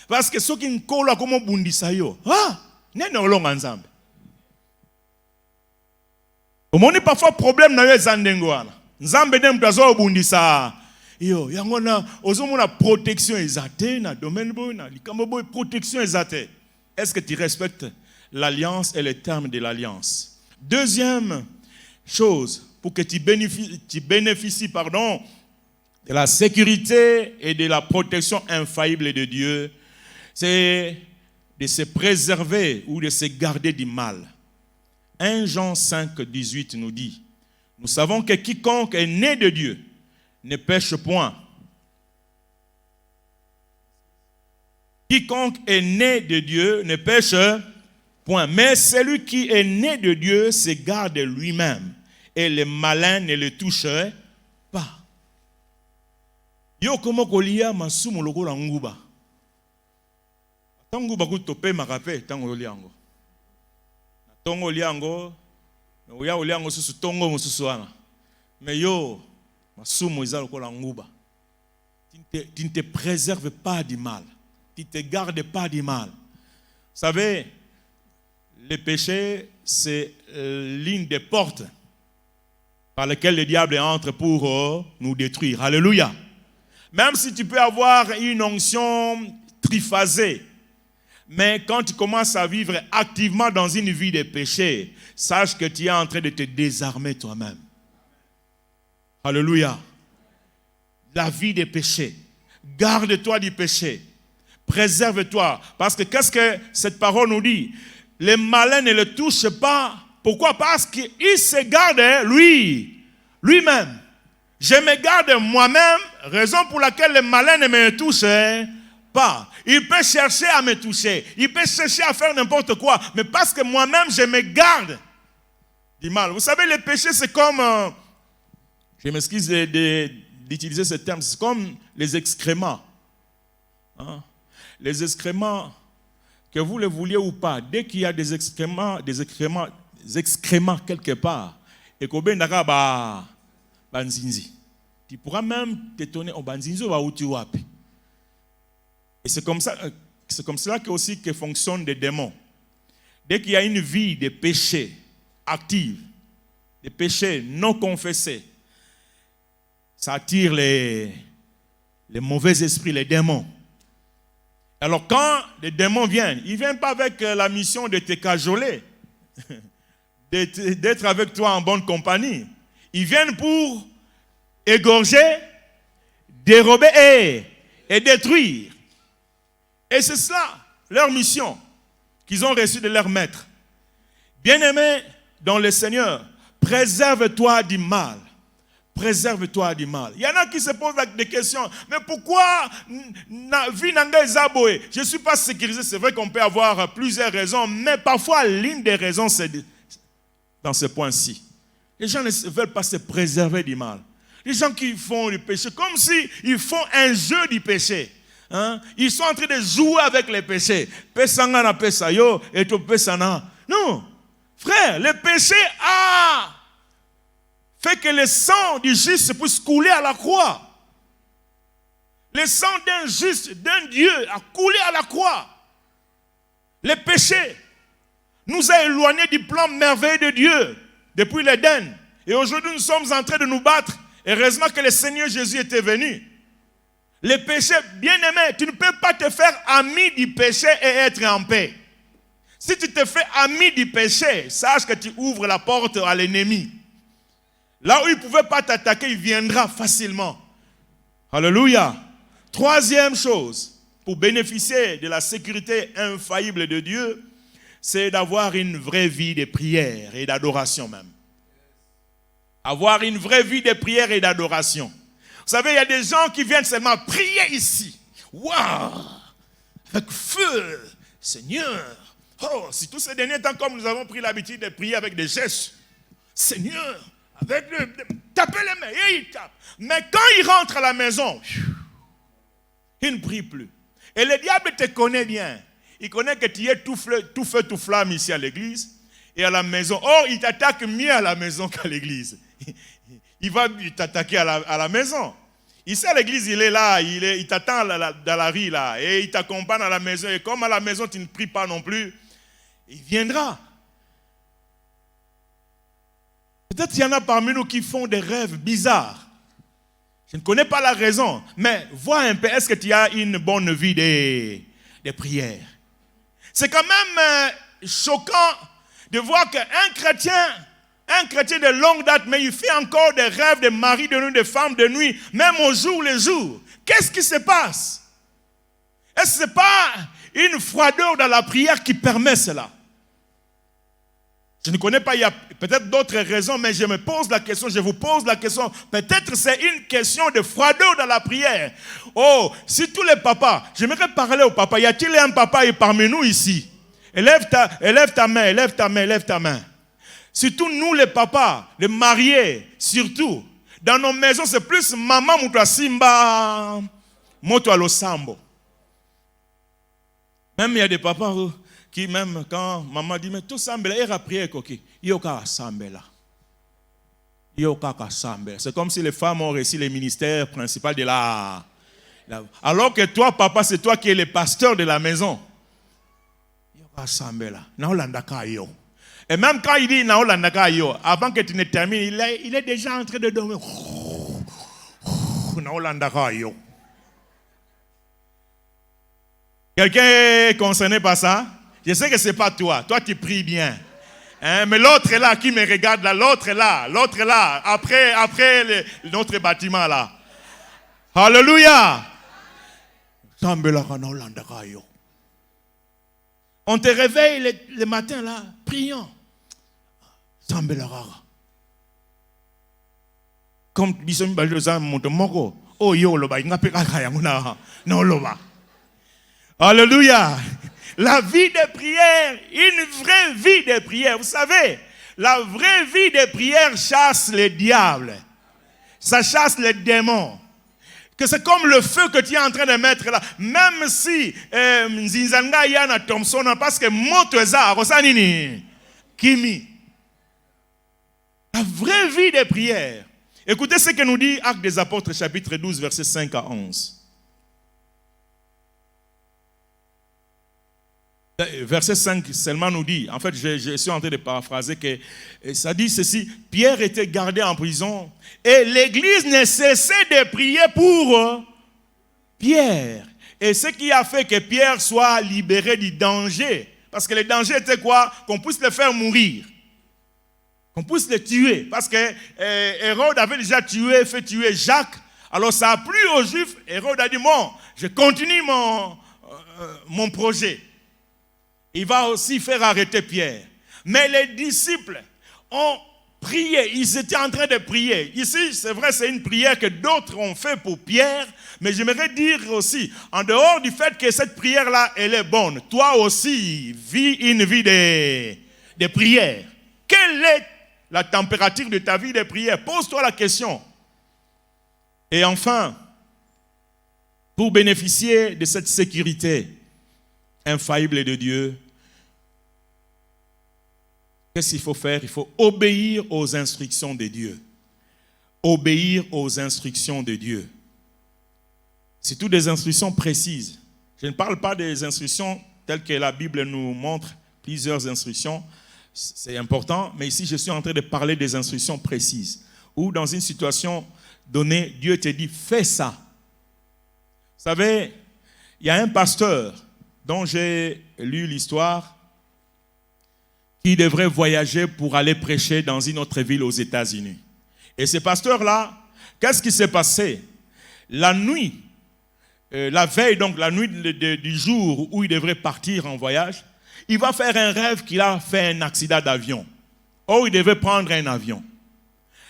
Parce que ceux qui nkola comme bundisa yo, ah, nene olonga nzambe. Omoni parfois problème na yo ezandengo wana. Nzambe dem tazo bundisa. Yo, yango na ozomona protection ezate na domaine boy na likambo boy protection ezate. Est-ce que tu respectes l'alliance et les termes de l'alliance? Deuxième chose, pour que tu bénéficies de la sécurité et de la protection infaillible de Dieu, c'est de se préserver ou de se garder du mal. 1 Jean 5, 18 nous dit, nous savons que quiconque est né de Dieu ne pêche point. Quiconque est né de Dieu ne pêche point. Mais celui qui est né de Dieu se garde lui-même. Et le malin ne le touche pas. Yo komo kolia masumu lokola nguba. Tangu baku tope makape tango liango. Tongo liango, oya liango susu tongo mususu wana. Mais yo masumu izalo kola nguba. Tu ne te préserves pas du mal. Tu ne te gardes pas du mal. Vous savez, le péché, c'est l'une des portes par lesquelles le diable entre pour nous détruire. Alléluia. Même si tu peux avoir une onction triphasée, mais quand tu commences à vivre activement dans une vie de péché, sache que tu es en train de te désarmer toi-même. Alléluia. La vie des péchés. Garde-toi du péché. Préserve-toi. Parce que qu'est-ce que cette parole nous dit? Les malins ne le touchent pas. Pourquoi? Parce qu'il se garde lui-même. Je me garde moi-même, raison pour laquelle les malins ne me touchent pas. Il peut chercher à me toucher. Il peut chercher à faire n'importe quoi. Mais parce que moi-même, je me garde du mal. Vous savez, le péché, c'est comme... je m'excuse d'utiliser ce terme. C'est comme les excréments. Hein? Les excréments, que vous le vouliez ou pas, dès qu'il y a des excréments quelque part, et qu'on a banzinzi, tu pourras même t'étonner, oh banzinzi va où tu vas. Et c'est comme cela que fonctionnent les démons. Dès qu'il y a une vie de péché active, de péché non confessé, ça attire les mauvais esprits, les démons. Alors quand les démons viennent, ils ne viennent pas avec la mission de te cajoler. d'être avec toi en bonne compagnie. Ils viennent pour égorger, dérober et détruire. Et c'est cela, leur mission, qu'ils ont reçue de leur maître. Bien-aimé dans le Seigneur, préserve-toi du mal. Préserve-toi du mal. Il y en a qui se posent des questions. Mais pourquoi je ne suis pas sécurisé? C'est vrai qu'on peut avoir plusieurs raisons, mais parfois l'une des raisons, c'est dans ce point-ci. Les gens ne veulent pas se préserver du mal. Les gens qui font du péché, comme s'ils font un jeu du péché. Hein? Ils sont en train de jouer avec les péchés. Pesangana pesayo et to pesana. Non, frère, le péché a fait que le sang du juste puisse couler à la croix. Le sang d'un juste, d'un Dieu, a coulé à la croix. Le péché nous a éloignés du plan merveilleux de Dieu depuis l'Éden. Et aujourd'hui, nous sommes en train de nous battre. Heureusement que le Seigneur Jésus était venu. Le péché, bien-aimé, tu ne peux pas te faire ami du péché et être en paix. Si tu te fais ami du péché, sache que tu ouvres la porte à l'ennemi. Là où il ne pouvait pas t'attaquer, il viendra facilement. Alléluia. Troisième chose, pour bénéficier de la sécurité infaillible de Dieu, c'est d'avoir une vraie vie de prière et d'adoration même. Avoir une vraie vie de prière et d'adoration. Vous savez, il y a des gens qui viennent seulement prier ici. Waouh! Avec feu, Seigneur. Oh, si tous ces derniers temps, comme nous avons pris l'habitude de prier avec des gestes. Seigneur, taper les mains, et il tape. Mais quand il rentre à la maison, il ne prie plus. Et le diable te connaît bien. Il connaît que tu es tout feu, tout flamme ici à l'église et à la maison. Oh, il t'attaque mieux à la maison qu'à l'église. Il va t'attaquer à la maison. Ici à l'église, il est là, il t'attend dans la rue là, et il t'accompagne à la maison. Et comme à la maison, tu ne pries pas non plus, il viendra. Peut-être qu'il y en a parmi nous qui font des rêves bizarres. Je ne connais pas la raison, mais vois un peu, est-ce que tu as une bonne vie de prière? C'est quand même choquant de voir qu'un chrétien de longue date, mais il fait encore des rêves de mari de nuit, de femme de nuit, même au jour le jour. Qu'est-ce qui se passe? Est-ce que ce n'est pas une froideur dans la prière qui permet cela? Je ne connais pas, il y a peut-être d'autres raisons, mais je me pose la question, je vous pose la question. Peut-être c'est une question de froideur dans la prière. Oh, si tous les papas, j'aimerais parler aux papas. Y a-t-il un papa parmi nous ici? Élève ta main, élève ta main, élève ta main. Surtout nous les papas, les mariés, surtout. Dans nos maisons, c'est plus maman mouta simba, moto alo sambo. Même il y a des papas qui, même quand maman dit, mais tout semble, il a prié, yoka sambela. C'est comme si les femmes ont réussi les ministères principaux de la. Alors que toi, papa, c'est toi qui es le pasteur de la maison. Yoka sambela. Naolandaka yo. Et même quand il dit naolandaka yo, avant que tu ne termines, il est déjà en train de dormir. Naolandaka yo. Quelqu'un est concerné par ça? Je sais que ce n'est pas toi. Toi, tu pries bien. Hein? Mais l'autre est là, qui me regarde là. L'autre est là. Après notre bâtiment là. Alléluia. On te réveille le matin là, priant. Comme bisous baldoza montomoko. Oh yo loba ingapeka kayanguna. Non loba. Alléluia. La vie de prière, une vraie vie de prière. Vous savez, la vraie vie de prière chasse les diables. Ça chasse les démons. Que c'est comme le feu que tu es en train de mettre là. Même si Nzinzanga Yana Thompson, parce que Motoza, Rosanini, Kimi. La vraie vie de prière. Écoutez ce que nous dit Actes des Apôtres, chapitre 12, versets 5 à 11. Verset 5 seulement nous dit, en fait je suis en train de paraphraser, que ça dit ceci: Pierre était gardé en prison et l'église ne cessait de prier pour Pierre. Et ce qui a fait que Pierre soit libéré du danger Parce que le danger était quoi? Qu'on puisse les faire mourir. Qu'on puisse les tuer. Parce que Hérode avait déjà fait tuer Jacques. Alors ça a plu aux Juifs. Hérode a dit, bon, je continue mon projet. Il va aussi faire arrêter Pierre. Mais les disciples ont prié. Ils étaient en train de prier. Ici, c'est vrai, c'est une prière que d'autres ont fait pour Pierre. Mais j'aimerais dire aussi, en dehors du fait que cette prière-là, elle est bonne, toi aussi, vis une vie de prière. Quelle est la température de ta vie de prière? Pose-toi la question. Et enfin, pour bénéficier de cette sécurité infaillible de Dieu, qu'est-ce qu'il faut faire? Il faut obéir aux instructions de Dieu. Obéir aux instructions de Dieu. C'est toutes des instructions précises. Je ne parle pas des instructions telles que la Bible nous montre, plusieurs instructions. C'est important, mais ici je suis en train de parler des instructions précises. Où dans une situation donnée, Dieu te dit, fais ça. Vous savez, il y a un pasteur dont j'ai lu l'histoire qui devrait voyager pour aller prêcher dans une autre ville aux États-Unis. Et ce pasteur-là, qu'est-ce qui s'est passé? La nuit, la veille, donc la nuit du jour où il devrait partir en voyage, il va faire un rêve qu'il a fait un accident d'avion. Or, il devait prendre un avion.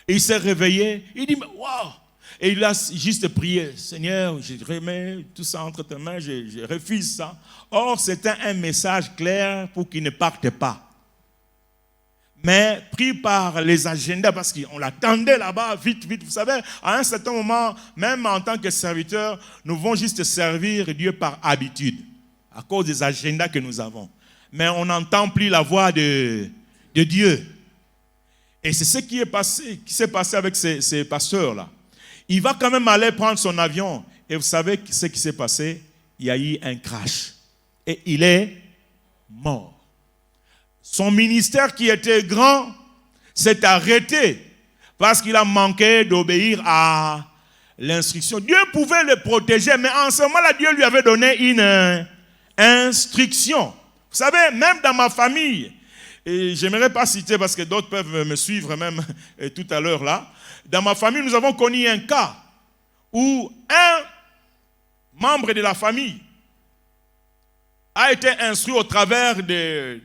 Et il s'est réveillé, il dit, waouh! Et il a juste prié, Seigneur, je remets tout ça entre tes mains, je refuse ça. Or, c'était un message clair pour qu'il ne parte pas. Mais pris par les agendas, parce qu'on l'attendait là-bas, vite, vite. Vous savez, à un certain moment, même en tant que serviteur, nous vont juste servir Dieu par habitude, à cause des agendas que nous avons. Mais on n'entend plus la voix de Dieu. Et c'est ce qui s'est passé avec ces pasteurs-là. Il va quand même aller prendre son avion. Et vous savez ce qui s'est passé? Il y a eu un crash. Et il est mort. Son ministère qui était grand s'est arrêté parce qu'il a manqué d'obéir à l'instruction. Dieu pouvait le protéger, mais en ce moment-là, Dieu lui avait donné une instruction. Vous savez, même dans ma famille, et je n'aimerais pas citer parce que d'autres peuvent me suivre même tout à l'heure là, dans ma famille, nous avons connu un cas où un membre de la famille a été instruit au travers des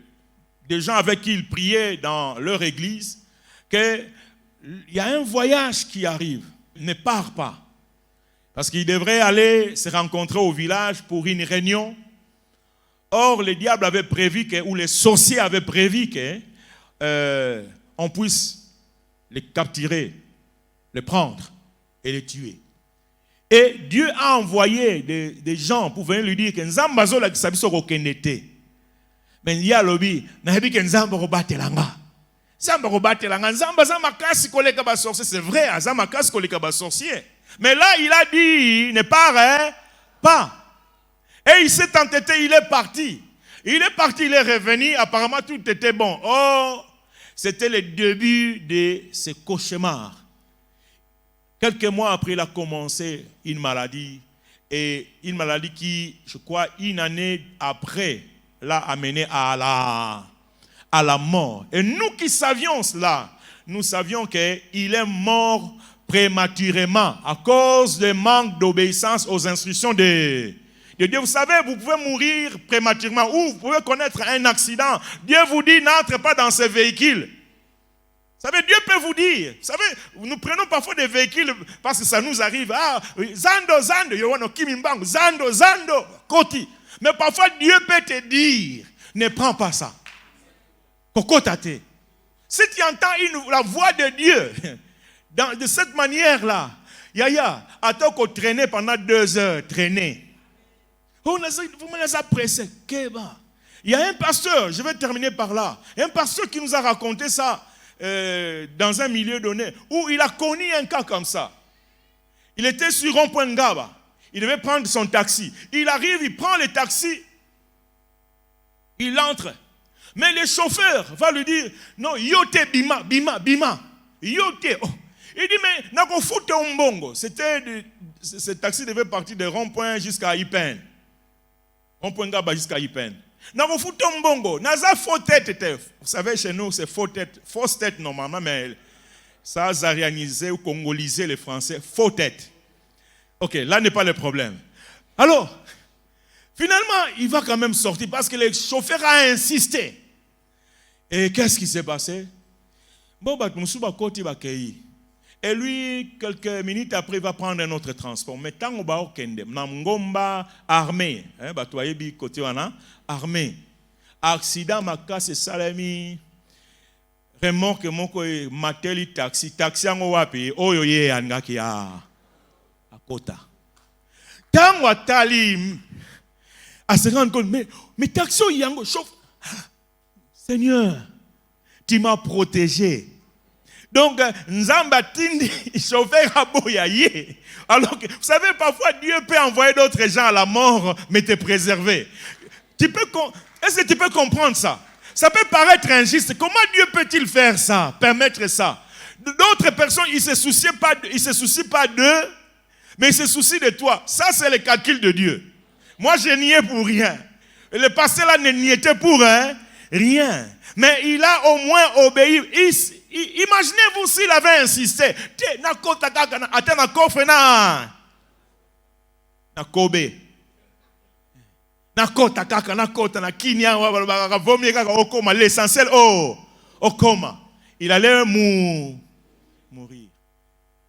gens avec qui il priait dans leur église, qu'il y a un voyage qui arrive. Ne part pas. Parce qu'il devrait aller se rencontrer au village pour une réunion. Or, le diable avait prévu ou les sorciers avaient prévu qu'on puisse les capturer, les prendre et les tuer. Et Dieu a envoyé des gens pour venir lui dire que Nzambazo la kisabiso kokendete. Mais il y a lobby, nahebi que Nzamba robatelanga. Nzamba robatelanga, Nzamba zamakasi koleka ba sorcier, c'est vrai, zamakasi koleka ba sorcier. Mais là, il a dit, ne pars pas. Et il s'est entêté, il est parti. Il est parti, il est revenu, apparemment tout était bon. Oh, c'était le début de ce cauchemar. Quelques mois après, il a commencé une maladie. Et une maladie qui, je crois, une année après, l'a amené à la mort. Et nous qui savions cela, nous savions qu'il est mort prématurément à cause du manque d'obéissance aux instructions de Dieu. Vous savez, vous pouvez mourir prématurément ou vous pouvez connaître un accident. Dieu vous dit, n'entre pas dans ce véhicule. Vous savez, Dieu peut vous dire. Vous savez, nous prenons parfois des véhicules parce que ça nous arrive. Ah, Zando, Yohano Kimimbango, Zando, Koti. Mais parfois, Dieu peut te dire, ne prends pas ça. Kokotate. Si tu entends la voix de Dieu, de cette manière-là, Yaya, attends qu'on traîne pendant 2 heures, traîner. Vous me les pressés. Il y a un pasteur, je vais terminer par là, un pasteur qui nous a raconté ça dans un milieu donné, où il a connu un cas comme ça. Il était sur rond-point Ngaba. Il devait prendre son taxi. Il arrive, il prend le taxi. Il entre. Mais le chauffeur va lui dire, non, yote bima. Yote. Oh. Il dit, mais nako foute umbongo. Ce taxi devait partir de rond-point jusqu'à Ipen. Rond-point Ngaba jusqu'à Ipen. Vous savez, chez nous, c'est fausse tête normalement, mais ça a zarianisé ou congolisé les Français. Faux tête. Ok, là n'est pas le problème. Alors, finalement, il va quand même sortir parce que le chauffeur a insisté. Et qu'est-ce qui s'est passé? Et lui, quelques minutes après, il va prendre un autre transport. Mais tant qu'on va au Kende, Ngomba armé, côté armé. Accident, ma casse salami. Remorque, mon mateli taxi en wapi, oyoye angaki a kota. Tant qu'on tali, à se rendre compte, mais taxi yango chauffe. Seigneur, tu m'as protégé. Donc, Nzamba tindi chauffeur à boyaye. Alors que, vous savez, parfois Dieu peut envoyer d'autres gens à la mort, mais te préserver. Est-ce que tu peux comprendre ça? Ça peut paraître injuste. Comment Dieu peut-il faire ça, permettre ça? D'autres personnes, ils ne se soucient pas d'eux, mais ils se soucient de toi. Ça, c'est le calcul de Dieu. Moi, je n'y ai pour rien. Et le pasteur là n'y était pour rien. Mais il a au moins obéi. Imaginez-vous s'il avait insisté. L'essentiel, il allait mourir.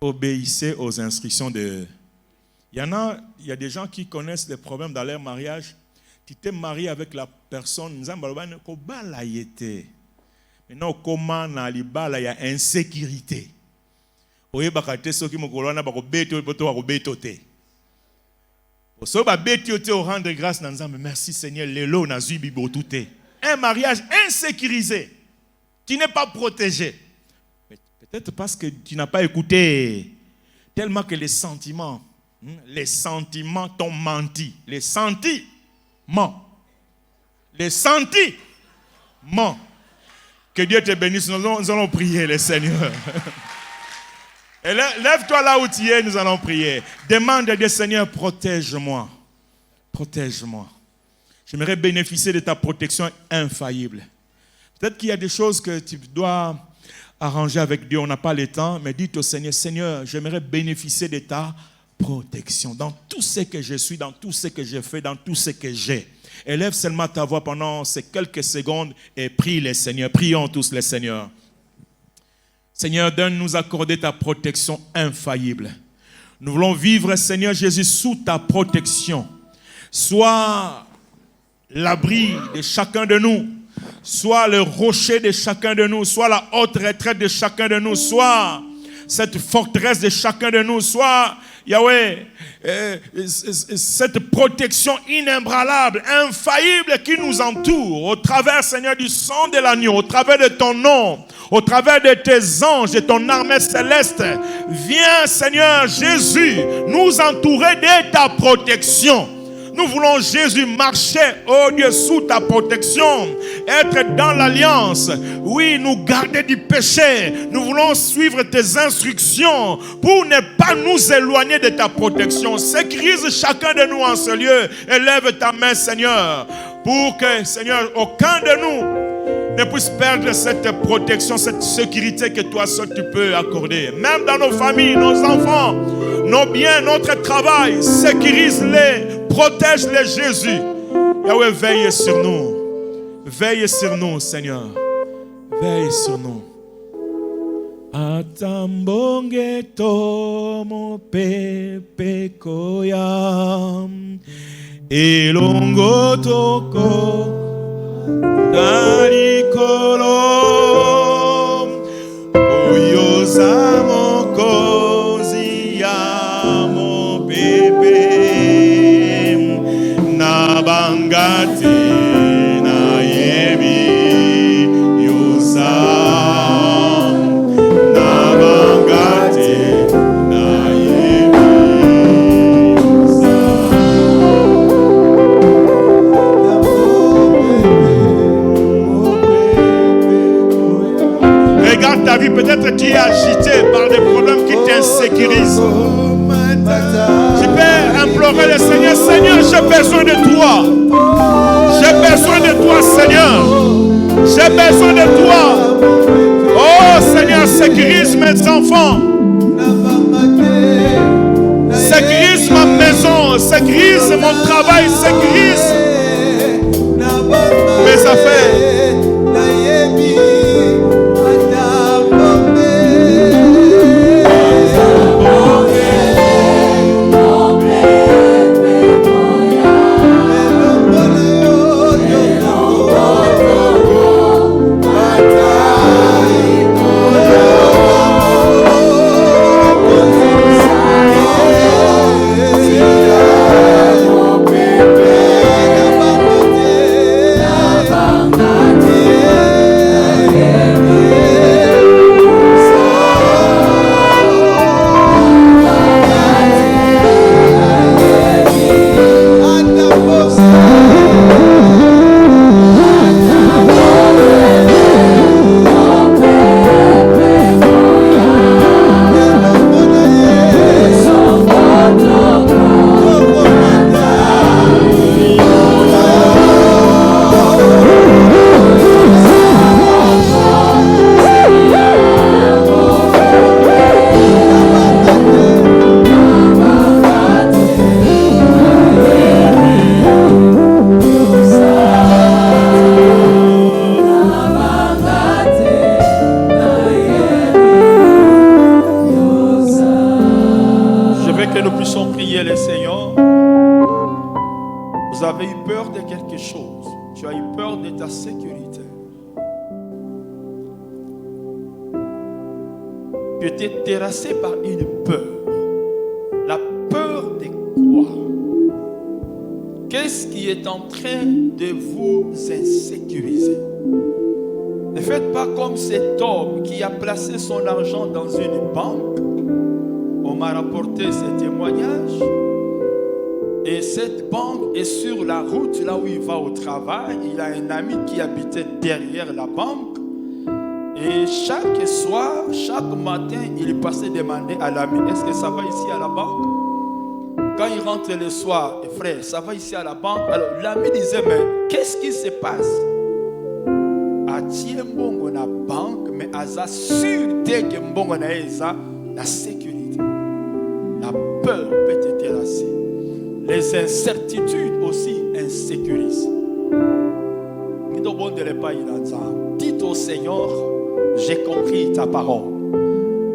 Obéissez aux instructions de... Il y a des gens qui connaissent des problèmes dans leur mariage. Tu t'es marié avec la personne, maintenant, comment il y a insécurité. Rendre grâce, merci Seigneur, un mariage insécurisé. Tu n'es pas protégé. Peut-être parce que tu n'as pas écouté. Tellement que les sentiments t'ont menti. Les sentiments. Que Dieu te bénisse. Nous allons prier, le Seigneur. Et lève-toi là où tu es, nous allons prier. Demande à Dieu, Seigneur, protège-moi. Protège-moi. J'aimerais bénéficier de ta protection infaillible. Peut-être qu'il y a des choses que tu dois arranger avec Dieu. On n'a pas le temps, mais dites au Seigneur, Seigneur, j'aimerais bénéficier de ta protection. Dans tout ce que je suis, dans tout ce que je fais, dans tout ce que j'ai. Élève seulement ta voix pendant ces quelques secondes et prie le Seigneur. Prions tous le Seigneur. Seigneur, donne-nous accorder ta protection infaillible. Nous voulons vivre, Seigneur Jésus, sous ta protection. Sois l'abri de chacun de nous. Sois le rocher de chacun de nous. Sois la haute retraite de chacun de nous. Sois cette forteresse de chacun de nous. Sois, Yahweh, cette protection inébranlable, infaillible qui nous entoure au travers, Seigneur, du sang de l'agneau, au travers de ton nom, au travers de tes anges et ton armée céleste. Viens, Seigneur Jésus, nous entourer de ta protection. Nous voulons, Jésus, marcher, oh Dieu, sous ta protection, être dans l'alliance. Oui, nous garder du péché. Nous voulons suivre tes instructions pour ne pas nous éloigner de ta protection. Sécurise chacun de nous en ce lieu. Élève ta main, Seigneur, pour que, Seigneur, aucun de nous ne puisse perdre cette protection, cette sécurité que toi seul tu peux accorder. Même dans nos familles, nos enfants, nos biens, notre travail, sécurise-les. Protège-les, Jésus. Yahweh, veille sur nous. Veille sur nous, Seigneur. Veille sur nous. Atambonge tomo pepe koya elongo toko tarikolo oyozamo kozi yamo pepe Bangati na yebi yosa na bangati na yebi yosa. Regarde ta vie, peut-être tu es agité par des problèmes qui t'insécurisent. Tu peux implorer le Seigneur. Seigneur, j'ai besoin de toi. J'ai besoin mes enfants, sécurise ma maison, sécurise mon travail, sécurise mes affaires. Terrassé par une peur. La peur de quoi? Qu'est-ce qui est en train de vous insécuriser? Ne faites pas comme cet homme qui a placé son argent dans une banque. On m'a rapporté ce témoignage. Et cette banque est sur la route là où il va au travail. Il a un ami qui habitait derrière la banque. Et chaque soir, chaque matin, il passait demander à l'ami, est-ce que ça va ici à la banque? Quand il rentre le soir, frère, ça va ici à la banque? Alors l'ami disait, mais qu'est-ce qui se passe? A tiembongo na banque, mais à sa sûreté que mbongo na eza la sécurité. La peur peut te terrasser. Les incertitudes aussi insécurisent. Dites au Seigneur, j'ai compris ta parole.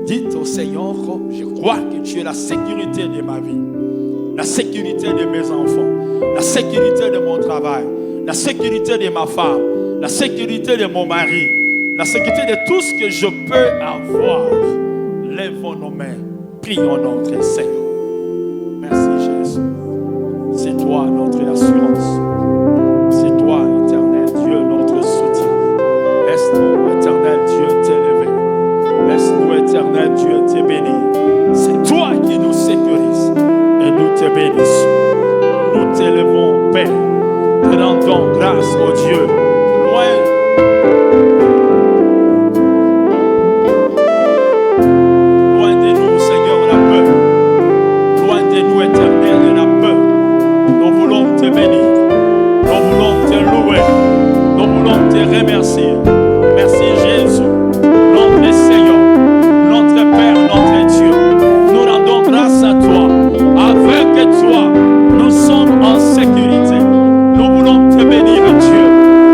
Dites au Seigneur, je crois que tu es la sécurité de ma vie, la sécurité de mes enfants, la sécurité de mon travail, la sécurité de ma femme, la sécurité de mon mari, la sécurité de tout ce que je peux avoir. Lèvons nos mains, prions notre Seigneur. Merci Jésus. C'est toi notre assurance. C'est toi, éternel Dieu, notre soutien. Laisse-nous, éternel Dieu, t'élever. Laisse-nous, éternel Dieu, te bénir. C'est toi qui nous sécurise et nous te bénissons. Nous t'élevons, Père. Te rendons grâce au Dieu. Loin de nous, Seigneur, la peur. Loin de nous, éternel, la peur. Nous voulons te bénir. Nous voulons te louer. Nous voulons te remercier. Merci Jésus, notre Seigneur, notre Père, notre Dieu. Nous rendons grâce à toi. Avec toi, nous sommes en sécurité. Nous voulons te bénir, Dieu,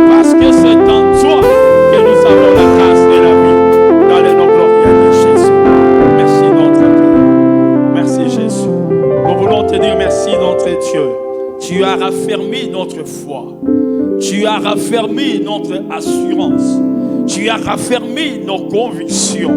parce que c'est en toi que nous avons la grâce et la vie. Dans les noms glorieux de Jésus. Merci notre Père. Merci Jésus. Nous voulons te dire merci notre Dieu. Tu as raffermi notre foi. Tu as raffermi notre assurance. Tu as raffermi nos convictions.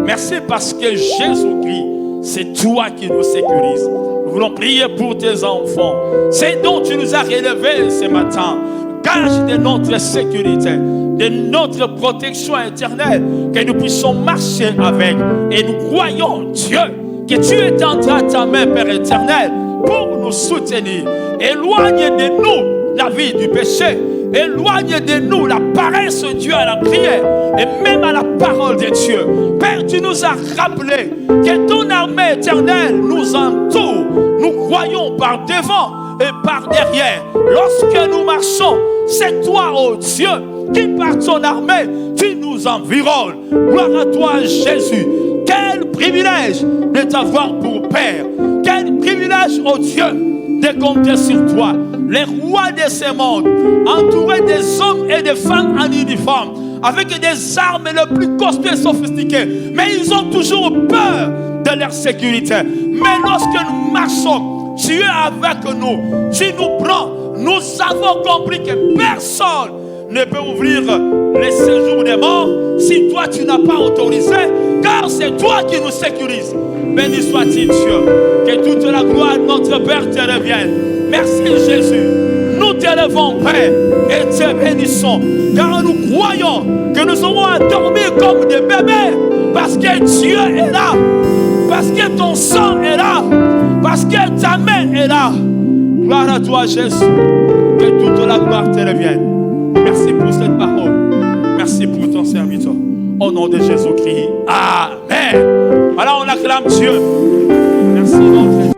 Merci parce que Jésus-Christ, c'est toi qui nous sécurises. Nous voulons prier pour tes enfants. C'est dont tu nous as relevés ce matin. Gage de notre sécurité, de notre protection éternelle, que nous puissions marcher avec. Et nous croyons, Dieu, que tu étendras ta main, Père éternel, pour nous soutenir. Éloigne de nous la vie du péché. Éloigne de nous la paresse, Dieu, à la prière et même à la parole de Dieu. Père, tu nous as rappelé que ton armée éternelle nous entoure. Nous croyons par devant et par derrière. Lorsque nous marchons, c'est toi, oh Dieu, qui par ton armée, tu nous environnes. Gloire à toi, Jésus. Quel privilège de t'avoir pour Père. Quel privilège, oh Dieu, de compter sur toi. Les rois de ce monde, entourés des hommes et des femmes en uniforme, avec des armes les plus costaudes et sophistiquées. Mais ils ont toujours peur de leur sécurité. Mais lorsque nous marchons, tu es avec nous. Tu nous prends. Nous avons compris que personne ne peut ouvrir les séjours des morts si toi tu n'as pas autorisé, car c'est toi qui nous sécurises. Béni soit-il Dieu, que toute la gloire de notre Père te revienne. Merci Jésus, nous t'élevons Père et te bénissons, car nous croyons que nous aurons à dormir comme des bébés, parce que Dieu est là, parce que ton sang est là, parce que ta main est là. Gloire à toi Jésus, que toute la gloire te revienne. Merci pour cette parole. Merci pour ton serviteur. Au nom de Jésus-Christ. Amen. Alors on acclame Dieu. Merci notre